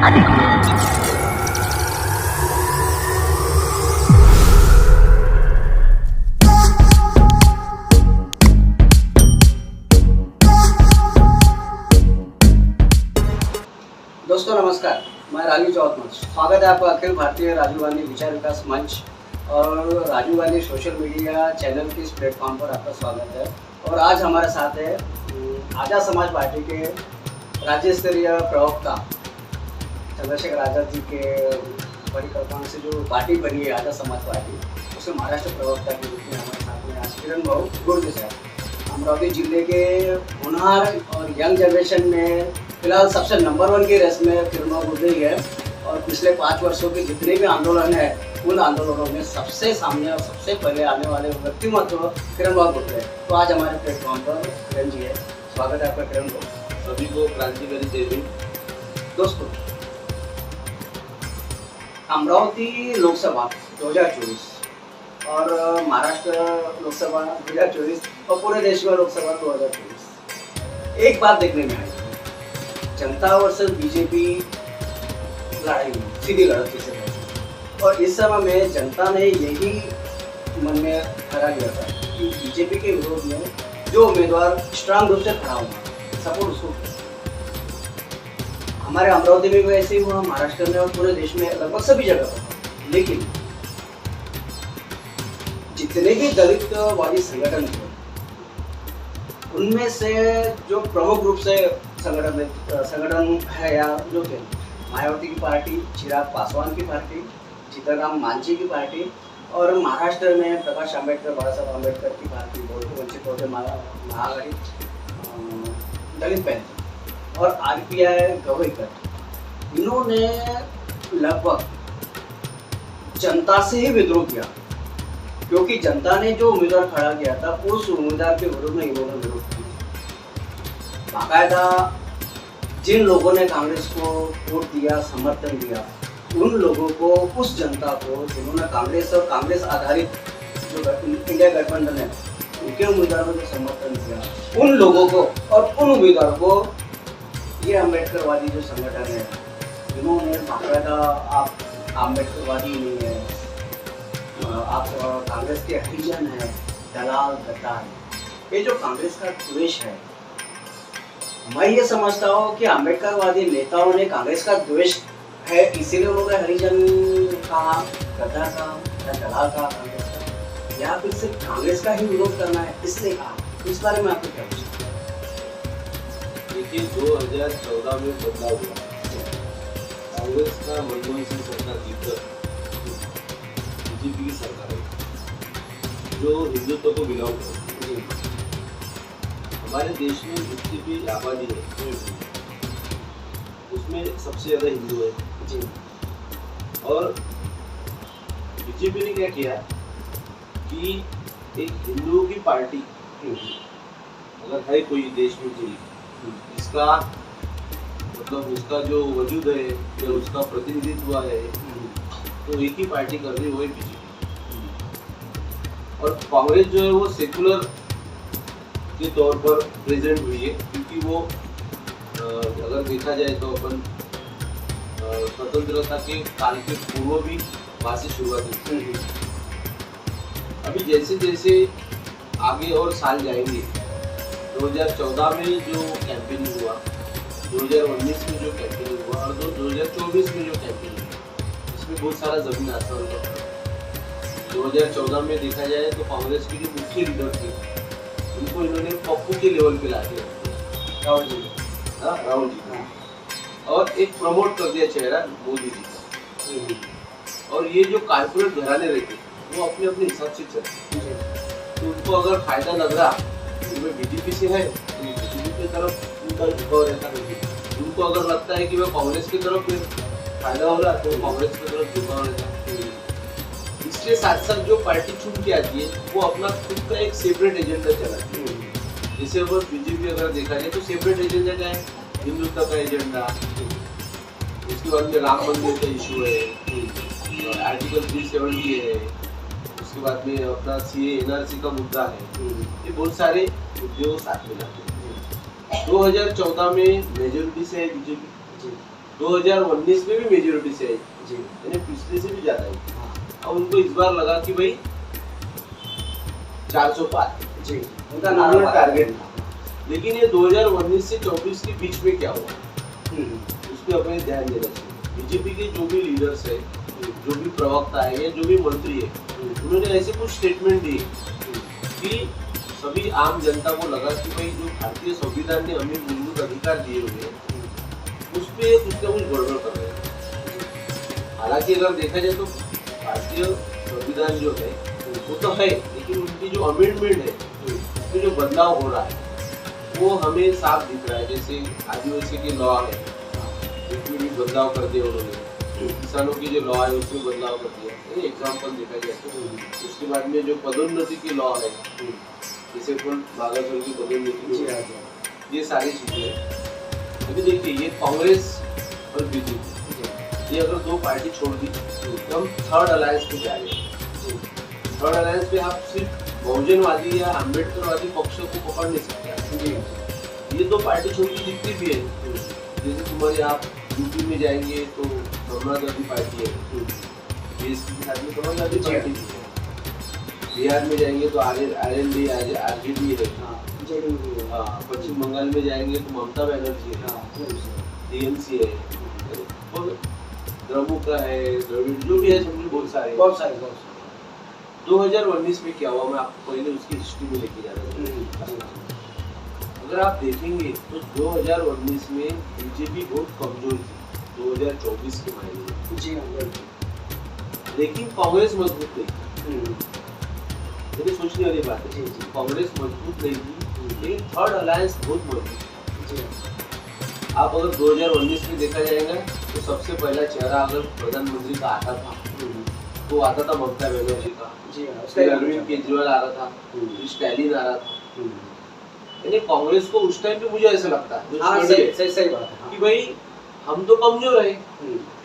दोस्तों नमस्कार, मैं राजू चौधरी। स्वागत है आपका अखिल भारतीय राजीव गांधी विचार विकास मंच और Rajiv Gandhi social media channel के इस प्लेटफॉर्म पर आपका स्वागत है। और आज हमारे साथ है आज़ाद समाज पार्टी के राज्य स्तरीय प्रवक्ता चंद्रशेखर आज़ाद जी के परिकल्पना से जो पार्टी बनी है आज़ाद समाज पार्टी, उसके महाराष्ट्र प्रवक्ता के रूप में हमारे साथ में आज किरण भाऊ गुर्ज साहब। अमरावती जिले के होनहार और यंग जनरेशन में फिलहाल सबसे नंबर 1 की रेस में किरण भाऊ गुर्ज है। और पिछले 5 वर्षों के जितने भी आंदोलन है उन आंदोलनों में सबसे सामने और सबसे पहले आने वाले व्यक्तिमत्व किरण भाऊ गुर्ज है। तो आज हमारे प्लेटफॉर्म पर किरण जी है। स्वागत है आपका किरण भाऊ। सभी को क्रांतिकारी जय हिंद। दोस्तों, अमरावती लोकसभा 2024 और महाराष्ट्र लोकसभा 2024 और पूरे देश में लोकसभा 2024 एक बात देखने में आई, जनता वर्सेस बीजेपी लड़ाई हुई, सीधी लड़त किसे कहते। और इस समय में जनता ने यही मन में खड़ा किया था कि बीजेपी के विरोध में जो उम्मीदवार स्ट्रांग रूप से खड़ा हुआ सपोर्ट उसको। हमारे अमरावती में भी ऐसे ही हुआ, महाराष्ट्र में और पूरे देश में लगभग सभी जगह पर। लेकिन जितने भी दलितवादी संगठन थे उनमें से जो प्रमुख रूप से संगठन है या जो थे, मायावती की पार्टी, चिराग पासवान की पार्टी, जीतनराम मांझी की पार्टी और महाराष्ट्र में प्रकाश आंबेडकर, बाबा साहब आंबेडकर की पार्टी, बहुजन वंचित बहुजन महाआघाड़ी, दलित पैंथर और आरपीआई गवईकर, इन्होंने लगभग जनता से ही विद्रोह किया। क्योंकि जनता ने जो उम्मीदवार खड़ा किया था उस उम्मीदवार के विरोध में इन्होंने विरोध किया। बाकायदा जिन लोगों ने कांग्रेस को वोट दिया, समर्थन दिया, उन लोगों को, उस जनता को जिन्होंने कांग्रेस और कांग्रेस आधारित जो इंडिया गठबंधन है उनके उम्मीदवारों को समर्थन दिया, उन लोगों को और उन उम्मीदवारों को ये अम्बेडकरवादी जो संगठन है जिन्होंने बाकायदा आप अम्बेडकरवादी नहीं है, आप कांग्रेस के हरिजन है, दलाल गद्दार, ये जो कांग्रेस का द्वेष है, मैं ये समझता हूँ कि अम्बेडकरवादी नेताओं ने कांग्रेस का द्वेष है इसीलिए उन्होंने हरिजन कहा, गद्दार कहा या दलाल कहा कांग्रेस का, या फिर सिर्फ कांग्रेस का ही विरोध करना है इसलिए कहा। इस बारे में आपको क्या पूछना? देखिए, 2014 में बदलाव हुआ, कांग्रेस का मनमोहन सिंह सरकार जीतकर बीजेपी की सरकार है जो हिंदुत्व को बिलोंग करती है। हमारे देश में जितनी भी आबादी है उसमें सबसे ज़्यादा हिंदू है जी। और बीजेपी ने क्या किया कि एक हिंदुओं की पार्टी अगर है कोई देश में जी, इसका मतलब उसका जो वजूद है या उसका प्रतिनिधित्व है तो एक ही पार्टी कर रही है, वो है बीजेपी। और कांग्रेस जो है वो सेकुलर के तौर पर प्रेजेंट हुई है, क्योंकि वो अगर देखा जाए तो अपन स्वतंत्रता के काल के पूर्व भी वहाँ से शुरुआत हुई। अभी जैसे जैसे आगे और साल जाएंगे, 2014 में जो कैंपेनिंग हुआ, 2019 में जो कैंपेनिंग हुआ और 2024 में जो कैंपेनिंग हुआ, इसमें बहुत सारा जमीन आसमान का फर्क। 2014 में देखा जाए तो कांग्रेस के जो मुख्य लीडर थे उनको इन्होंने पप्पू के लेवल पे ला दिया, राहुल जी। और एक प्रमोट कर दिया चेहरा मोदी जी का। और ये जो कारपोरेट घराने रहते वो अपने अपने हिसाब से चलते, तो उनको अगर फायदा लग रहा तो मैं बीजेपी से है तो बीजेपी की तरफ उनका झुकाव रहता है। उनको अगर लगता है कि मैं कांग्रेस की तरफ फायदा हो रहा तो कांग्रेस की तरफ झुकाव रहता है। इसके साथ साथ जो पार्टी चुन के आती है वो अपना खुद का एक सेपरेट एजेंडा चलाती है। जैसे अगर बीजेपी अगर देखा जाए तो सेपरेट एजेंडा क्या है, हिंदुत्व का एजेंडा, उसके बाद में राम मंदिर का इशू है, आर्टिकल 370 है, उसके बाद में अपना CA NRC का मुद्दा है। ये बहुत सारे मुद्दे वो साथ में लाते हैं। 2014 में मेजोरिटी से है बीजेपी 2019 में भी मेजोरिटी से आई, जी यानी पिछले से भी ज्यादा आई। हाँ अब उनको इस बार लगा कि भाई 405 जी उनका नारा टारगेट था। लेकिन ये 2019 से 24 के बीच में क्या हुआ, हम्म, उस पर अपने ध्यान देना चाहिए। बीजेपी के जो भी लीडर्स है, जो भी प्रवक्ता है या जो भी मंत्री है, उन्होंने ऐसे कुछ स्टेटमेंट दिए कि सभी आम जनता को लगा कि भाई जो भारतीय संविधान ने हमें मूलभूत अधिकार दिए हुए हैं, उस पर कुछ ना कुछ गड़बड़ कर रहे हैं। हालांकि अगर देखा जाए तो भारतीय संविधान जो है वो तो है, लेकिन उनकी जो अमेंडमेंट है उसमें जो बदलाव हो रहा है वो हमें साफ दिख रहा है। जैसे आदिवासी के लॉ है उसमें भी बदलाव कर दिया उन्होंने, किसानों की जो लॉ है उसमें बदलाव कर दिया, एग्जाम्पल देखा जाए तो। उसके बाद में जो पदोन्नति की लॉ है, जैसे भागलपुर की पदोन्नति, ये सारी चीजें हैं। अभी देखिए ये कांग्रेस और बीजेपी, ये अगर दो पार्टी छोड़ दी तो हम थर्ड अलायंस पे जा रहे हैं। थर्ड अलायंस पे आप सिर्फ बहुजनवादी या अम्बेडकरवादी पक्षों को पकड़ नहीं सकते। ये दो पार्टी छोड़ के जितनी भी है, जैसे तुम्हारे आप यूपी में जाएंगे तो समाजवादी पार्टी है, बीएसपी के साथ में समाजवादी पार्टी है। बिहार में जाएंगे तो आरएलडी आरजेडी है, हाँ। पश्चिम बंगाल में जाएंगे तो ममता बनर्जी है, टीएमसी है, और द्रमुक है, द्रविड़, जो भी है समझो बहुत सारे। 2019 में क्या हुआ, मैं आपको पहले उसकी हिस्ट्री में लेके जा रहा हूँ। अगर आप देखेंगे तो 2019 में बीजेपी बहुत कमजोर थी 2024 के मायने में जी, लेकिन कांग्रेस मजबूत नहीं थी। मेरी सोचने वाली बात है, कांग्रेस मजबूत नहीं थी, लेकिन थर्ड अलायंस बहुत मजबूत थी। आप अगर 2019 में देखा जाएगा तो सबसे पहला चेहरा अगर प्रधानमंत्री का आता था तो आता था ममता बनर्जी का, फिर अरविंद केजरीवाल आ रहा था, फिर स्टैलिन आ रहा था। यानी कांग्रेस को उस टाइम पे मुझे ऐसा लगता है सही बात है कि भाई हम तो कमजोर है,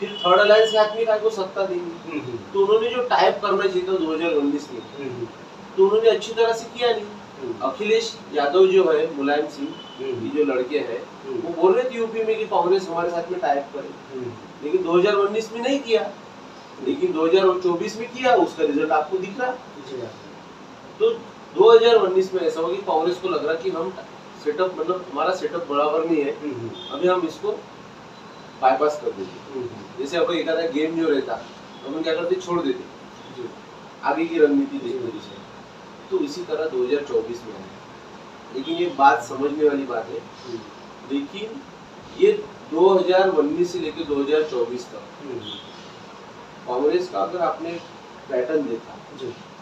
फिर थर्ड अलायंस के आदमी को सत्ता देंगे। तो उन्होंने जो टाइप करना चाहिए था 2019 में, तो उन्होंने अच्छी तरह से किया नहीं। अखिलेश यादव जो है, मुलायम सिंह, ये जो लड़के हैं, वो बोल रहे थे यूपी में कि कांग्रेस हमारे साथ में टाइप करे, लेकिन 2019 में नहीं किया, लेकिन 2024 में किया। उसका रिजल्ट आपको दिख रहा। तो 2019 में ऐसा हुआ कि कांग्रेस को लग रहा कि हम सेटअप, मतलब हमारा सेटअप बराबर नहीं है, अभी हम इसको बाईपास कर देंगे। जैसे अब एक आधा गेम जो रहता हम क्या करते, छोड़ देते, आगे की रणनीति देखते थे। तो इसी तरह 2024 में आया। लेकिन ये बात समझने वाली बात है, लेकिन ये 2019 से लेकर 2024 तक कांग्रेस का अगर आपने पैटर्न देखा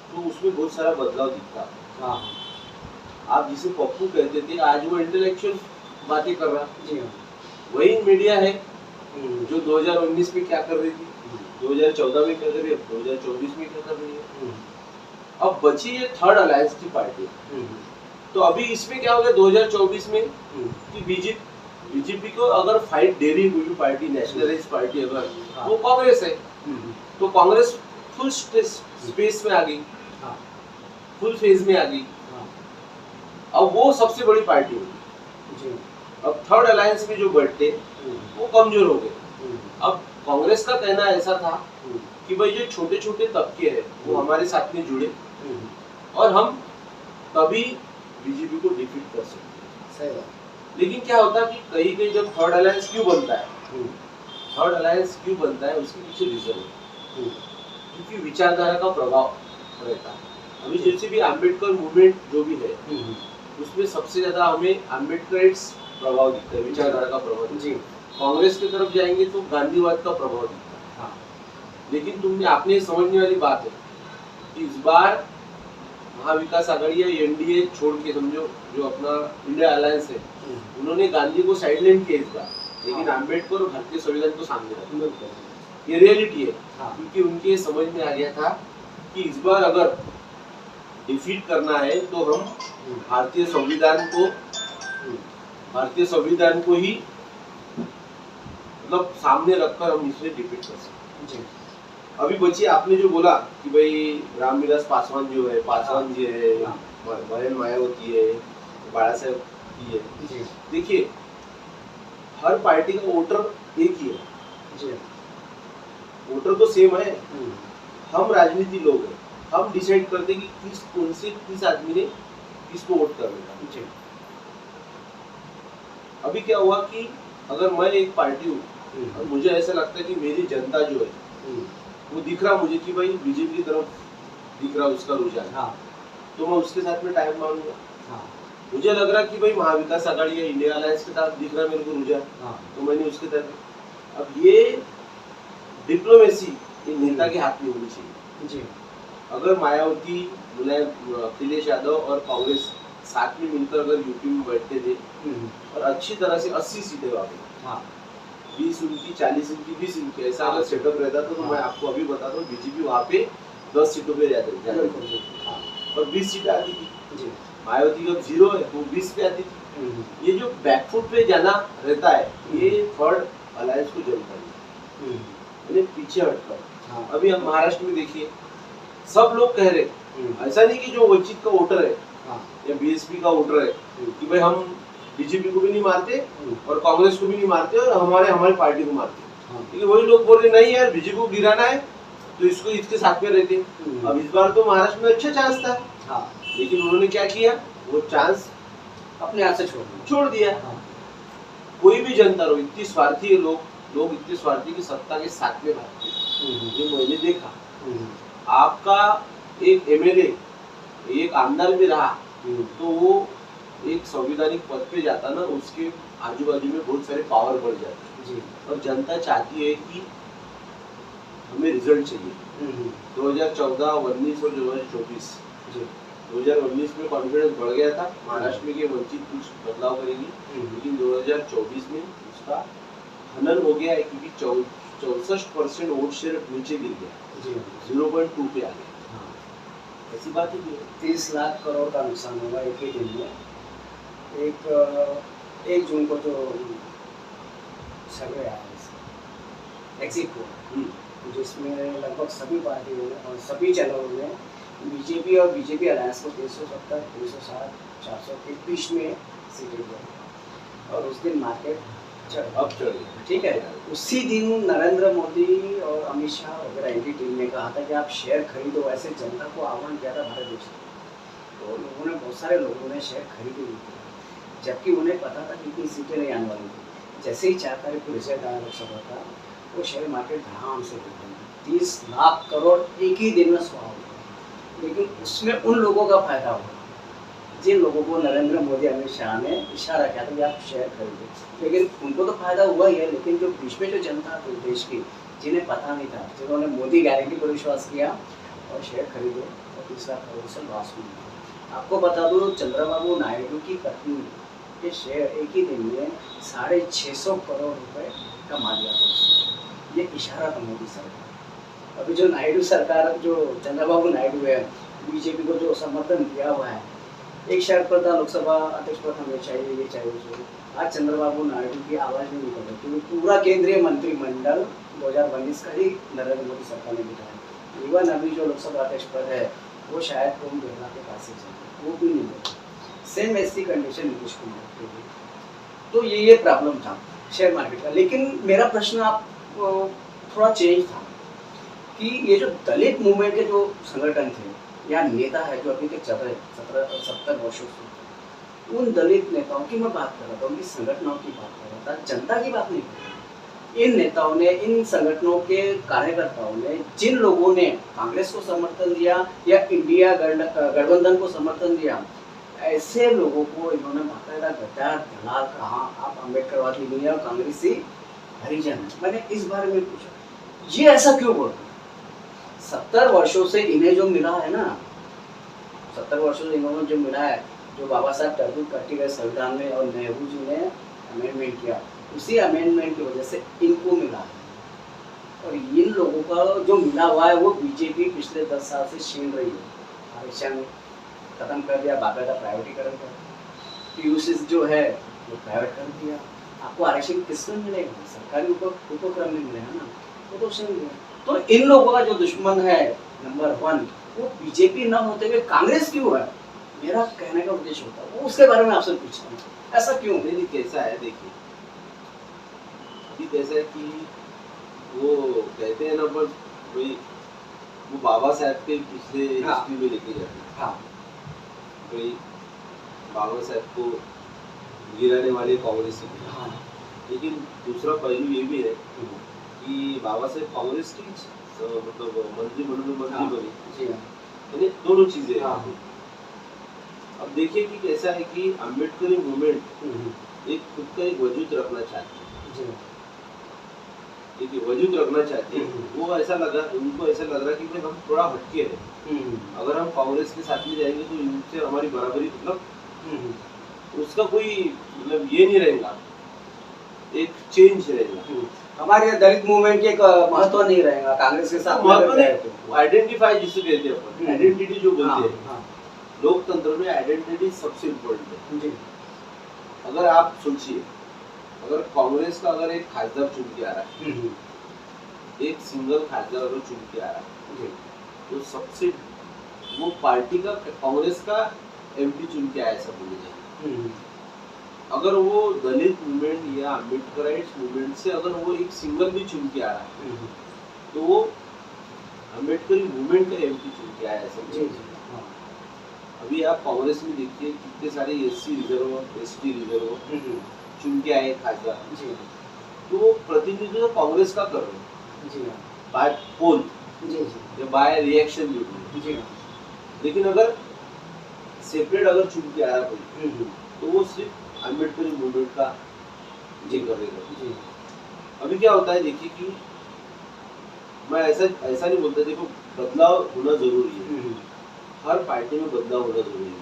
तो उसमें बहुत सारा बदलाव दिखता। आप जिसे पप्पू कहते थे, आज वो इंटेलेक्चुअल बातें कर रहा। वही मीडिया है जो 2019 में क्या कर रही थी, 2014 में क्या कर रही है, 2024 में क्या कर रही है। अब बची ये थर्ड अलायंस की पार्टी। तो अभी इसमें क्या हो गया 2024 में कि बीजेपी को अगर फाइट दे रही कोई भी पार्टी, नेशनलिस्ट पार्टी अगर, वो कांग्रेस है। तो कांग्रेस फुल स्पेस में आ गई, फुल फेज में आ गई। अब वो सबसे बड़ी पार्टी होगी। अब थर्ड अलायंस में जो बैठते वो कमजोर हो गए। अब कांग्रेस का कहना ऐसा था कि भाई जो छोटे छोटे तबके हैं वो हमारे साथ में जुड़े और हम तभी बीजेपी को डिफीट कर सकते हैं। लेकिन क्या होता है कि कहीं जब थर्ड अलायंस क्यों बनता है, थर्ड अलायंस क्यों बनता है, उसके पीछे रीजन है, क्योंकि विचारधारा का प्रभाव रहता है। अभी जैसे भी अम्बेडकर मूवमेंट जो भी है उसमें सबसे ज्यादा हमें अम्बेडकराइट्स प्रभाव दिखता है, विचारधारा का प्रभाव दिखता है। कांग्रेस की तरफ जाएंगे तो गांधीवाद का प्रभाव दिखता है। लेकिन आपने समझने वाली बात है कि इस बार महाविकास आघाड़ी या एनडीए छोड़ के समझो जो अपना इंडिया अलायंस है, उन्होंने गांधी को साइडलाइन किया इस बार, लेकिन अम्बेडकर और भारतीय संविधान को सामने रखा। ये रियलिटी है, क्योंकि उनके समझ में आ गया था कि इस बार अगर डिफीट करना है तो हम भारतीय संविधान को ही मतलब सामने रखकर हम इसे डिफीट कर सकते। अभी बची आपने जो बोला कि भाई रामविलास पासवान जो है, पासवान जी है, बहन मायावती है, बाला साहेब जी है। देखिए हर पार्टी का वोटर एक ही है, जी। वोटर तो सेम है। हम्म, हम राजनीति लोग हैं, हम डिसाइड करते हैं कि किस आदमी ने किसको वोट करना है। जी। अभी क्या हुआ कि अगर मैं एक पार्टी हूँ और हम्म, मुझे ऐसा लगता है कि मेरी जनता जो है हम्म, वो दिख रहा मुझे कि भाई बीजेपी की तरफ दिख रहा उसका रुझान, हाँ, तो मैं उसके साथ में टाइम मारूंगा। हाँ, मुझे लग रहा कि भाई महाविकास आघाड़ी या इंडिया अलायंस के साथ दिख रहा मेरे को रुझान, हाँ, तो मैंने उसके तहत। अब ये डिप्लोमेसी ये नेता के हाथ में होनी चाहिए। जी। अगर मायावती, मुलायम, अखिलेश यादव और कांग्रेस साथ में मिलकर अगर यूपी में बैठते थे हम्म, और अच्छी तरह से 80 सीटें वहाँ पे, हाँ, 20 उनकी, 40 उनकी, 20 इनकी, ऐसा हाँ। अगर सेटअप रहता तो हाँ। मैं आपको अभी बता दूं बीजेपी वहाँ पे 10 सीटों पे जाती बिल्कुल, थी हाँ, और 20 सीटें आती थी। जी। मायावती का 0 है तो 20 पे आती थी। हम्म, ये जो बैकफुट पे जाना रहता है ये थर्ड अलायंस को जमता है, हम्म, यानी पीछे हटकर। हाँ, अभी हम महाराष्ट्र में देखिए, सब लोग कह रहे, ऐसा नहीं कि जो वंचित का वोटर है हाँ, या बीएसपी का वोटर है कि भाई हम बीजेपी को भी नहीं मारते और कांग्रेस को भी नहीं मारते और हमारी पार्टी को मारते, हाँ, लेकिन वही लोग बोल रहे नहीं यार बीजेपी को गिराना है तो इसको इसके साथ में रहते। अब इस बार तो महाराष्ट्र में अच्छा चांस था, हाँ, लेकिन उन्होंने क्या किया, वो चांस अपने हाथ से छोड़ दिया। हाँ, कोई भी जनता हो, इतनी स्वार्थी है लोग इतने स्वार्थी की सत्ता के साथ में भागते हैं। ये मैंने देखा, आपका एक एमएलए एक आमदार भी रहा तो वो एक संवैधानिक पद पे जाता ना, उसके आजू बाजू में बहुत सारे पावर बढ़ जाते जी। और जनता चाहती है कि हमें रिजल्ट चाहिए। 2014, 19 और 2024, जी। 2019 में कॉन्फिडेंस बढ़ गया था महाराष्ट्र में कि वंचित कुछ बदलाव करेगी, लेकिन 2024 में उसका हनन हो गया है क्योंकि 64% वोट शेयर नीचे गिर गया, जी। 0.2 पे आ गया। हाँ, ऐसी बात ही नहीं है। 30 लाख करोड़ का नुकसान हुआ एक ही दिन में। एक जून को जो सर्वे आया एग्जिट पोल, जिसमें लगभग सभी पार्टियों ने और सभी चैनलों ने बीजेपी और बीजेपी अलायंस को 370, 360, 400 के बीच में सीटें दी और उस दिन मार्केट अब चढ़ गया। ठीक है। उसी दिन नरेंद्र मोदी और अमित शाह वगैरह इनकी टीम ने कहा था कि आप शेयर खरीदो, ऐसे जनता को आह्वान किया था भारत देश में। तो लोगों ने, बहुत सारे लोगों ने शेयर खरीदे भी थे, जबकि उन्हें पता था कि इतनी सीटें नहीं आने वाली थी। जैसे ही 4 तारीख को रिजल्ट आया लोकसभा का, वो शेयर मार्केट धड़ाम से गिर गई। 30 लाख करोड़ एक ही दिन में स्वाहा हो गया। लेकिन उसमें उन लोगों का फायदा हुआ जिन लोगों को नरेंद्र मोदी, अमित शाह ने इशारा किया था कि आप शेयर खरीदो, लेकिन उनको तो फायदा हुआ ही है। लेकिन जो बीच में जो जनता थी देश की, जिन्हें पता नहीं था, जिन्होंने मोदी गारंटी पर विश्वास किया और शेयर खरीदे, और 30 लाख करोड़ से लॉस हुआ। आपको बता दूं, चंद्रबाबू नायडू की पत्नी के शेयर एक ही दिन में 650 करोड़ रुपए कमा लिया था उसने। ये इशारा था मोदी सरकार। अभी जो नायडू सरकार, जो चंद्रबाबू नायडू है, बीजेपी को जो समर्थन दिया हुआ है, एक शर्त पर था लोकसभा अध्यक्ष पद हमें चाहिए, ये चाहिए। आज चंद्रबाबू नायडू की आवाज़ नहीं निकल रही क्योंकि पूरा केंद्रीय मंत्रिमंडल 2019 का ही नरेंद्र मोदी सरकार ने बिठाया। इवन अभी जो लोकसभा अध्यक्ष पद है वो शायद ओम बिरला के पास ही चले, वो भी नहीं मिले। सेम ऐसी कंडीशन नीतीश कुमार की हुई। तो ये प्रॉब्लम था शेयर मार्केट का। लेकिन मेरा प्रश्न आप थोड़ा चेंज था कि ये जो दलित मूवमेंट के जो संगठन थे या नेता है जो अभी तक चल रहे 70 वर्षों से, उन दलित नेताओं की मैं बात कर रहा था, उनकी संगठनों की बात कर रहा था, जनता की बात नहीं कर रहा। इन नेताओं ने, इन संगठनों के कार्यकर्ताओं ने, जिन लोगों ने कांग्रेस को समर्थन दिया या इंडिया गठबंधन को समर्थन दिया, ऐसे लोगों को इन्होंने बाकायदा गद्दार, दलाल कहा। आप अम्बेडकरवादी नहीं है और कांग्रेसी हरिजन है। मैंने इस बारे में पूछा, ये ऐसा क्यों बोलते? 70 वर्षों से इन्हें जो मिला है ना, 70 वर्षों से इन्होंने जो मिला है, जो बाबा साहब टर्बुल कट्टी गए संविधान में और नेहरू जी ने अमेंडमेंट किया, उसी अमेंडमेंट की वजह से इनको मिला है। और इन लोगों का जो मिला हुआ है वो बीजेपी पिछले 10 साल से छीन रही है। आरक्षण खत्म कर दिया, बाकायदा प्राइवेटीकरण कर दिया, पीयूसी जो है वो प्राइवेट कर दिया। आपको आरक्षण किसमें मिलेगा? सरकारी उपक्रम में मिलेगा ना, वो तो उसमें मिलेगा। तो इन लोगों का जो दुश्मन है नंबर 1 वो बीजेपी न होते हुए कांग्रेस क्यों है? मेरा कहने का उद्देश्य होता है वो, उसके बारे में आपसे पूछता हूँ, ऐसा क्यों? नहीं, कैसा है देखिए, कि कैसा है कि वो कहते हैं ना, पर भाई वो बाबा साहब के पिछले हाँ। हिस्ट्री में लेके जाते हैं। हाँ भाई बाबा साहब को गिराने वाले कांग्रेस ही थे। हाँ लेकिन दूसरा पहलू ये भी है कि बाबा साहब कांग्रेस की मतलब मंत्रिमंडल में मंत्री हाँ। बने, जी हाँ यानी दोनों चीजें हैं। हाँ। अब देखिए कि कैसा है कि अम्बेडकरी मूवमेंट एक खुद का एक वजूद रखना चाहती है, जी हाँ एक वजूद रखना चाहती है। वो ऐसा लगा, उनको ऐसा लग रहा है कि भाई हम थोड़ा हटके हैं, अगर हम कांग्रेस के साथ में जाएंगे तो इनसे हमारी बराबरी, मतलब उसका कोई मतलब ये नहीं रहेगा, एक चेंज रहेगा। हमारे दलित मूवमेंट के एक महत्व नहीं रहेगा कांग्रेस के साथ में अगर गए तो। आइडेंटिफाई जिसे कहते हैं अपन, आइडेंटिटी जो बोलते हैं, हाँ लोकतंत्र में आइडेंटिटी सबसे इम्पोर्टेंट है। जी अगर आप सोचिए, अगर कांग्रेस का अगर एक खासदार चुन के आ रहा है, एक सिंगल खासदार अगर चुन के आ रहा है, जी तो सबसे वो पार्टी का, कांग्रेस का एमपी चुन के आया ऐसा बोले जाए। अगर वो दलित मूवमेंट या अम्बेडकराइट्स मूवमेंट से अगर वो एक सिंगल भी चुन के आ रहा है, तो वो अम्बेडकरी मूवमेंट का एमपी चुन के आया ऐसा बोले जाए। अभी आप कांग्रेस में देखिए कितने सारे एससी रिजर्व, एसटी रिजर्व चुन के आए खासदार, तो वो प्रतिनिधित्व कांग्रेस का कर रहे हैं जी हाँ बाय पोल जी या बाय रिएक्शन जो भी। जी लेकिन अगर सेपरेट अगर चुन के आया कोई, तो वो सिर्फ अम्बेडकरी मूवमेंट का जी करेगा। जी अभी क्या होता है देखिए कि मैं ऐसा नहीं बोलता, देखो बदलाव होना जरूरी है, हर पार्टी में बदलाव होना जरूरी है,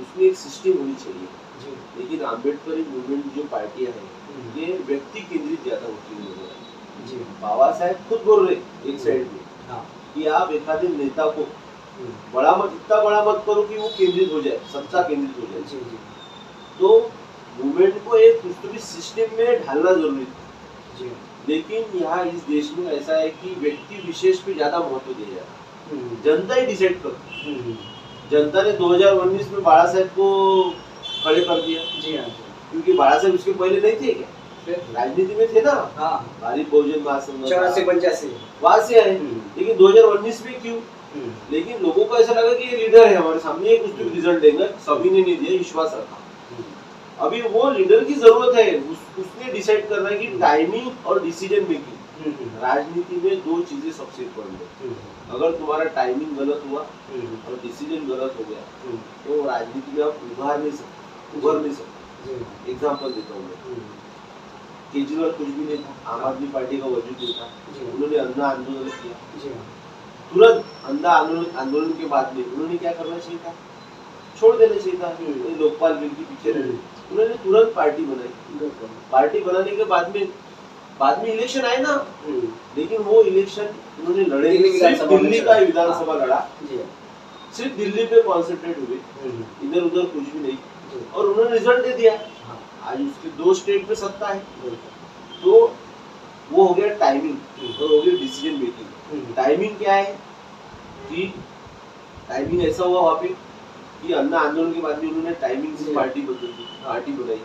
उसमें एक सिस्टम होनी चाहिए। लेकिन अम्बेडकरी मूवमेंट जो पार्टियां हैं ये व्यक्ति केंद्रित ज्यादा होती है। बाबा साहब खुद बोल रहे एक साइड में कि आप एक आधे नेता को बड़ा मत, इतना बड़ा मत करो कि वो केंद्रित हो जाए, सत्ता केंद्रित हो जाए। तो मूवमेंट को एक कुछ सिस्टम में ढालना जरूरी है। लेकिन यहाँ इस देश में ऐसा है कि व्यक्ति विशेष पे ज्यादा महत्व दिया जाता है, जनता ही डिसाइड करती है। जनता ने 2019 में बाला साहब को खड़े कर दिया, जी हाँ क्योंकि बाला साहब उसके पहले नहीं थे क्या, राजनीति में थे ना, भारतीय बहुजन महासंघ 84-85 वहां से आए। लेकिन 2019 में क्यों? लेकिन लोगों को ऐसा लगा कि ये लीडर है हमारे सामने, ये कुछ भी रिजल्ट देगा, सभी ने नहीं दिया, विश्वास रखा। अभी वो लीडर की जरूरत है, उसने डिसाइड करना है कि टाइमिंग और डिसीजन मेकिंग। राजनीति में दो चीजें सबसे इम्पोर्टेंट है। अगर तुम्हारा टाइमिंग गलत हुआ और डिसीजन गलत हो गया तो राजनीति में आप उभर नहीं सकते। एग्जाम्पल देता हूँ मैं, केजरीवाल कुछ भी नहीं था, आम आदमी पार्टी का वजूद नहीं था, उन्होंने अन्ना आंदोलन किया। तुरंत अन्ना आंदोलन के बाद में उन्होंने क्या करना चाहिए था, छोड़ देना चाहिए था, लोकपाल बिल के पीछे रहने। उन्होंने तुरंत पार्टी बनाई। पार्टी बनाने के बाद में इलेक्शन आए ना, लेकिन वो इलेक्शन उन्होंने लड़े, सिर्फ दिल्ली का विधानसभा लड़ा, सिर्फ दिल्ली पे कॉन्सेंट्रेट हुए, इधर उधर कुछ भी नहीं, और उन्होंने रिजल्ट दे दिया। आज उसके 2 स्टेट पे सत्ता है। तो वो हो गया टाइमिंग और हो गया डिसीजन मेकिंग। टाइमिंग क्या है कि टाइमिंग ऐसा हुआ वहाँ पे कि अन्ना आंदोलन के बाद में उन्होंने टाइमिंग से पार्टी बदल दी, पार्टी बनाई।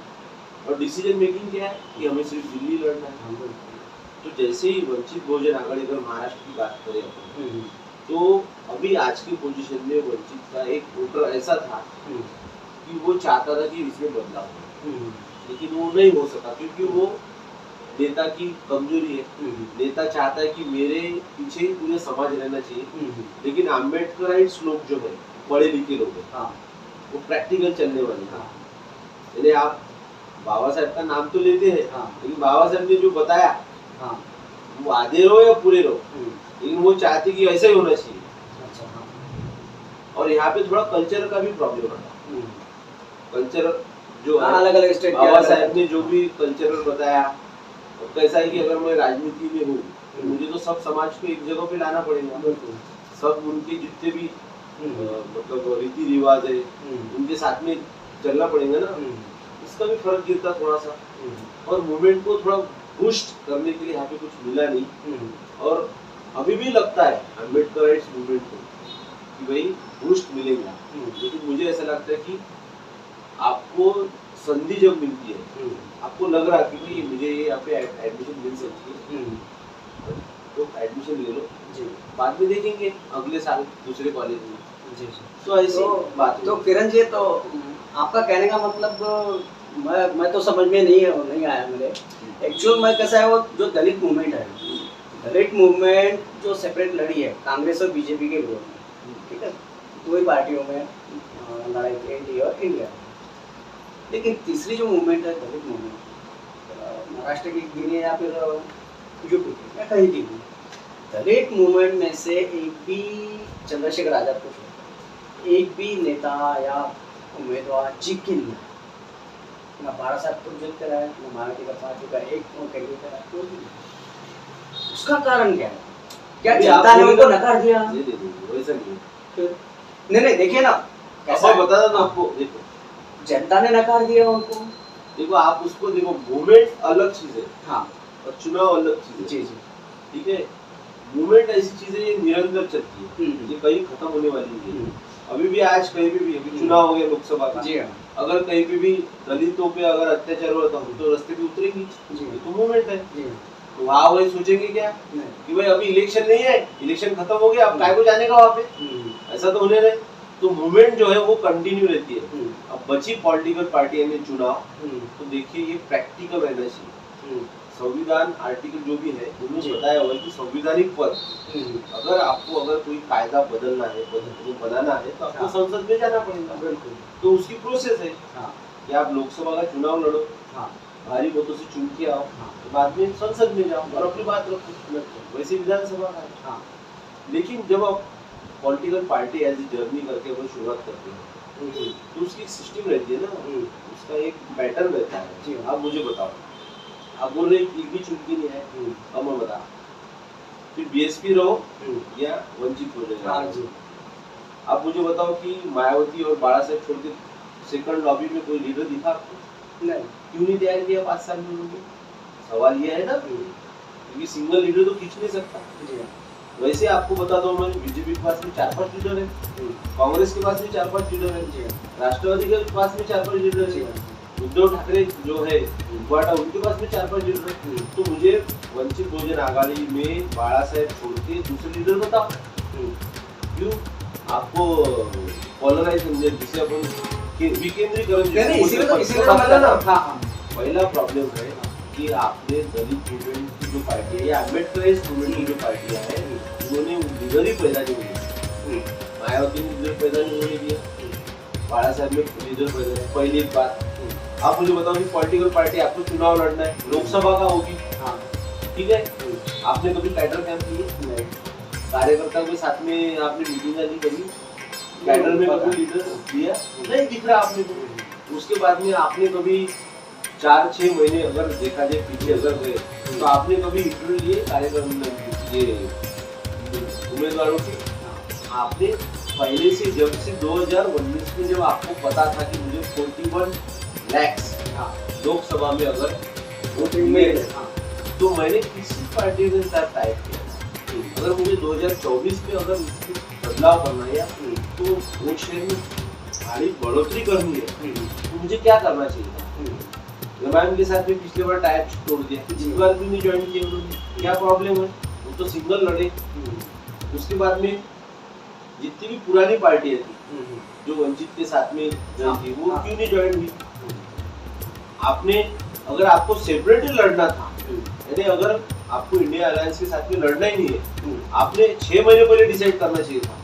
और डिसीजन मेकिंग क्या है कि हमें सिर्फ दिल्ली लड़ना है। तो जैसे ही वंचित बहुजन आघाड़ी, अगर महाराष्ट्र की बात करें अपन, तो अभी आज की पोजीशन में वंचित का एक वोटर ऐसा था कि वो चाहता था कि इसमें बदलाव हो, लेकिन वो नहीं हो सका क्योंकि वो नेता की कमजोरी है। नेता चाहता है कि मेरे पीछे पूरे समाज रहना चाहिए, लेकिन अम्बेडकराइट्स लोग जो है, पढ़े लिखे लोग हैं, वो प्रैक्टिकल चलने वाले हैं। यानी आप बाबा साहब का नाम तो लेते हैं, लेकिन बाबा साहब ने जो बताया वो आधे रहो या पूरे रहो, लेकिन वो चाहते कि ऐसा ही होना चाहिए। और यहाँ पे थोड़ा कल्चर का भी प्रॉब्लम आता है। कल्चर जो अलग अलग स्टेट बाबा साहब ने जो भी कल्चरल बताया, कैसा है कि अगर मैं राजनीति में हूँ तो मुझे तो सब समाज को एक जगह पे लाना पड़ेगा, सब उनके जितने भी मतलब रीति रिवाज है उनके साथ में चलना पड़ेगा ना। इसका भी फर्क गिरता थोड़ा सा। और मूवमेंट को थोड़ा बूस्ट करने के लिए यहाँ पे कुछ मिला नहीं, और अभी भी लगता है अम्बेडकराइट्स मूवमेंट को कि भाई बूस्ट मिलेगा, लेकिन मुझे ऐसा लगता है कि आपको संधि जब मिलती है, आपको लग रहा कि भाई मुझे यहाँ पे एडमिशन मिल सकती है, तो एडमिशन ले लो, बाद में देखेंगे अगले साल दूसरे कॉलेज में। जी तो ऐसी बात तो किरण जी, तो आपका कहने का मतलब मैं तो समझ में नहीं आया मेरे। एक्चुअल में कैसा है, वो जो दलित मूवमेंट है, दलित मूवमेंट जो सेपरेट लड़ी है कांग्रेस और बीजेपी के विरोध में, ठीक है, दो ही पार्टियों में लड़ाई थी, एनडीए और इंडिया। लेकिन तीसरी जो मूवमेंट है दलित मूवमेंट, महाराष्ट्र की गिनी या फिर यूपी की या कहीं की भी, दलित मूवमेंट में से एक भी चंद्रशेखर आजाद को छोड़ एक भी नेता या उम्मीदवार जीत के नहीं आया। ना बारासात को जीत कर आया, ना मायावती का पार्टी का एक कैंडिडेट आया, कोई भी नहीं। उसका कारण क्या है? क्या जनता ने उनको नकार दिया? वैसा नहीं, नहीं देखिए ना, कैसा बता दो आपको, देखो जनता ने नकार दिया उनको। देखो आप उसको देखो, मूवमेंट अलग चीज है, हाँ, और चुनाव अलग चीज है। जी जी, ठीक है, मूवमेंट ऐसी चीज है, ये निरंतर चलती है, ये कहीं खत्म होने वाली नहीं है। अभी भी आज कहीं भी अभी चुनाव हो गया लोकसभा का, जी हाँ, अगर कहीं पे भी दलितों पे अगर अत्याचार हुआ तो रास्ते पे उतरेंगी, ये तो मूवमेंट है। तो वहाँ वही सोचेंगे क्या कि भाई अभी इलेक्शन नहीं है, इलेक्शन खत्म हो गया, अब काय को जाने का वहाँ पे, ऐसा तो होने नहीं। तो मूवमेंट जो है वो कंटिन्यू रहती है। अब बची पॉलिटिकल पार्टी यानी चुनाव, तो देखिए ये प्रैक्टिकल रहना चाहिए। संविधान आर्टिकल जो भी है उन्होंने बताया हुआ है कि संवैधानिक पद, अगर कोई कायदा बदलना है, बनाना है, तो आपको संसद में जाना पड़ेगा। तो उसकी प्रोसेस है कि आप लोकसभा का चुनाव लड़ो, भारी मतों से चुन के आओ, तो बाद में संसद में जाओ और अपनी बात रखो, वैसे विधानसभा का। लेकिन जब आप political party as a journey करके वो शुरुआत करते हैं, तो उसकी सिस्टम रहती है ना, उसका एक पैटर्न रहता है। आप मुझे बताओ, आप बोल रहे एक भी चुन के नहीं है, अब मैं बता, फिर बीएसपी रहो या वंचित हो जाएगा। आप मुझे बताओ कि मायावती और बाला साहब छोड़ के सेकंड लॉबी में कोई लीडर दिखा आपको? नहीं। क्यों नहीं तैयार किया 5 साल में उन्होंने? सवाल ये है ना, क्योंकि सिंगल लीडर तो खींच नहीं सकता। वैसे आपको बता दो, मैं बीजेपी के पास में 4-5 लीडर है, कांग्रेस के पास में 4-5 लीडर है, राष्ट्रवादी के पास में 4-5 लीडर है, उद्धव ठाकरे जो है उनके पास में 4-5 लीडर है। तो मुझे वंचित बहुजन आघाड़ी में बाला साहब छोड़ के दूसरे लीडर बताओ। क्यों आपको पोलराइज समझे, जिसे अपन विकेंद्रीकरण, पहला प्रॉब्लम है कि आपने दलित मूवमेंट की जो पार्टी है या अम्बेडकर मूवमेंट की जो पार्टियां हैं, उन्होंने लीडर ही पैदा नहीं हुए। मायावती ने लीडर पैदा नहीं होने दिया, बाला साहब ने लीडर पैदा नहीं। पहली एक बात, आप मुझे बताओ कि पॉलिटिकल पार्टी आपको चुनाव लड़ना है, लोकसभा का होगी, ठीक है, आपने कभी कैडर कैंप किए? कार्यकर्ता के साथ में आपने मीटिंग नहीं करी? कैडर में कभी लीडर दिया? नहीं दिख रहा आपने को। उसके बाद में आपने कभी 4-6 महीने अगर देखा जाए पीछे अगर गए, तो आपने कभी इंटरव्यू लिए कार्यकर्ता ये उम्मीदवारों के? आपने पहले से, जब से 2019 में जब आपको पता था कि मुझे 41 लाख लोकसभा में अगर वोटिंग में, तो मैंने किसी पार्टी के साथ टाइप किया। अगर मुझे 2024 में अगर बदलाव करना है तो वोट शेयर में भारी बढ़ोतरी करनी है, तो मुझे क्या करना चाहिए? रमायन के साथ में पिछले बार टाइप तोड़ दिया, इस बार भी नहीं ज्वाइन किया उन्होंने, क्या प्रॉब्लम है? वो तो सिंगल लड़े। उसके बाद में जितनी भी पुरानी पार्टियां थी जो वंचित के साथ में थी, वो क्यों नहीं ज्वाइन हुई? आपने, अगर आपको सेपरेटली लड़ना था, यानी अगर आपको इंडिया अलायंस के साथ में लड़ना ही नहीं है, आपने 6 महीने पहले डिसाइड करना चाहिए था।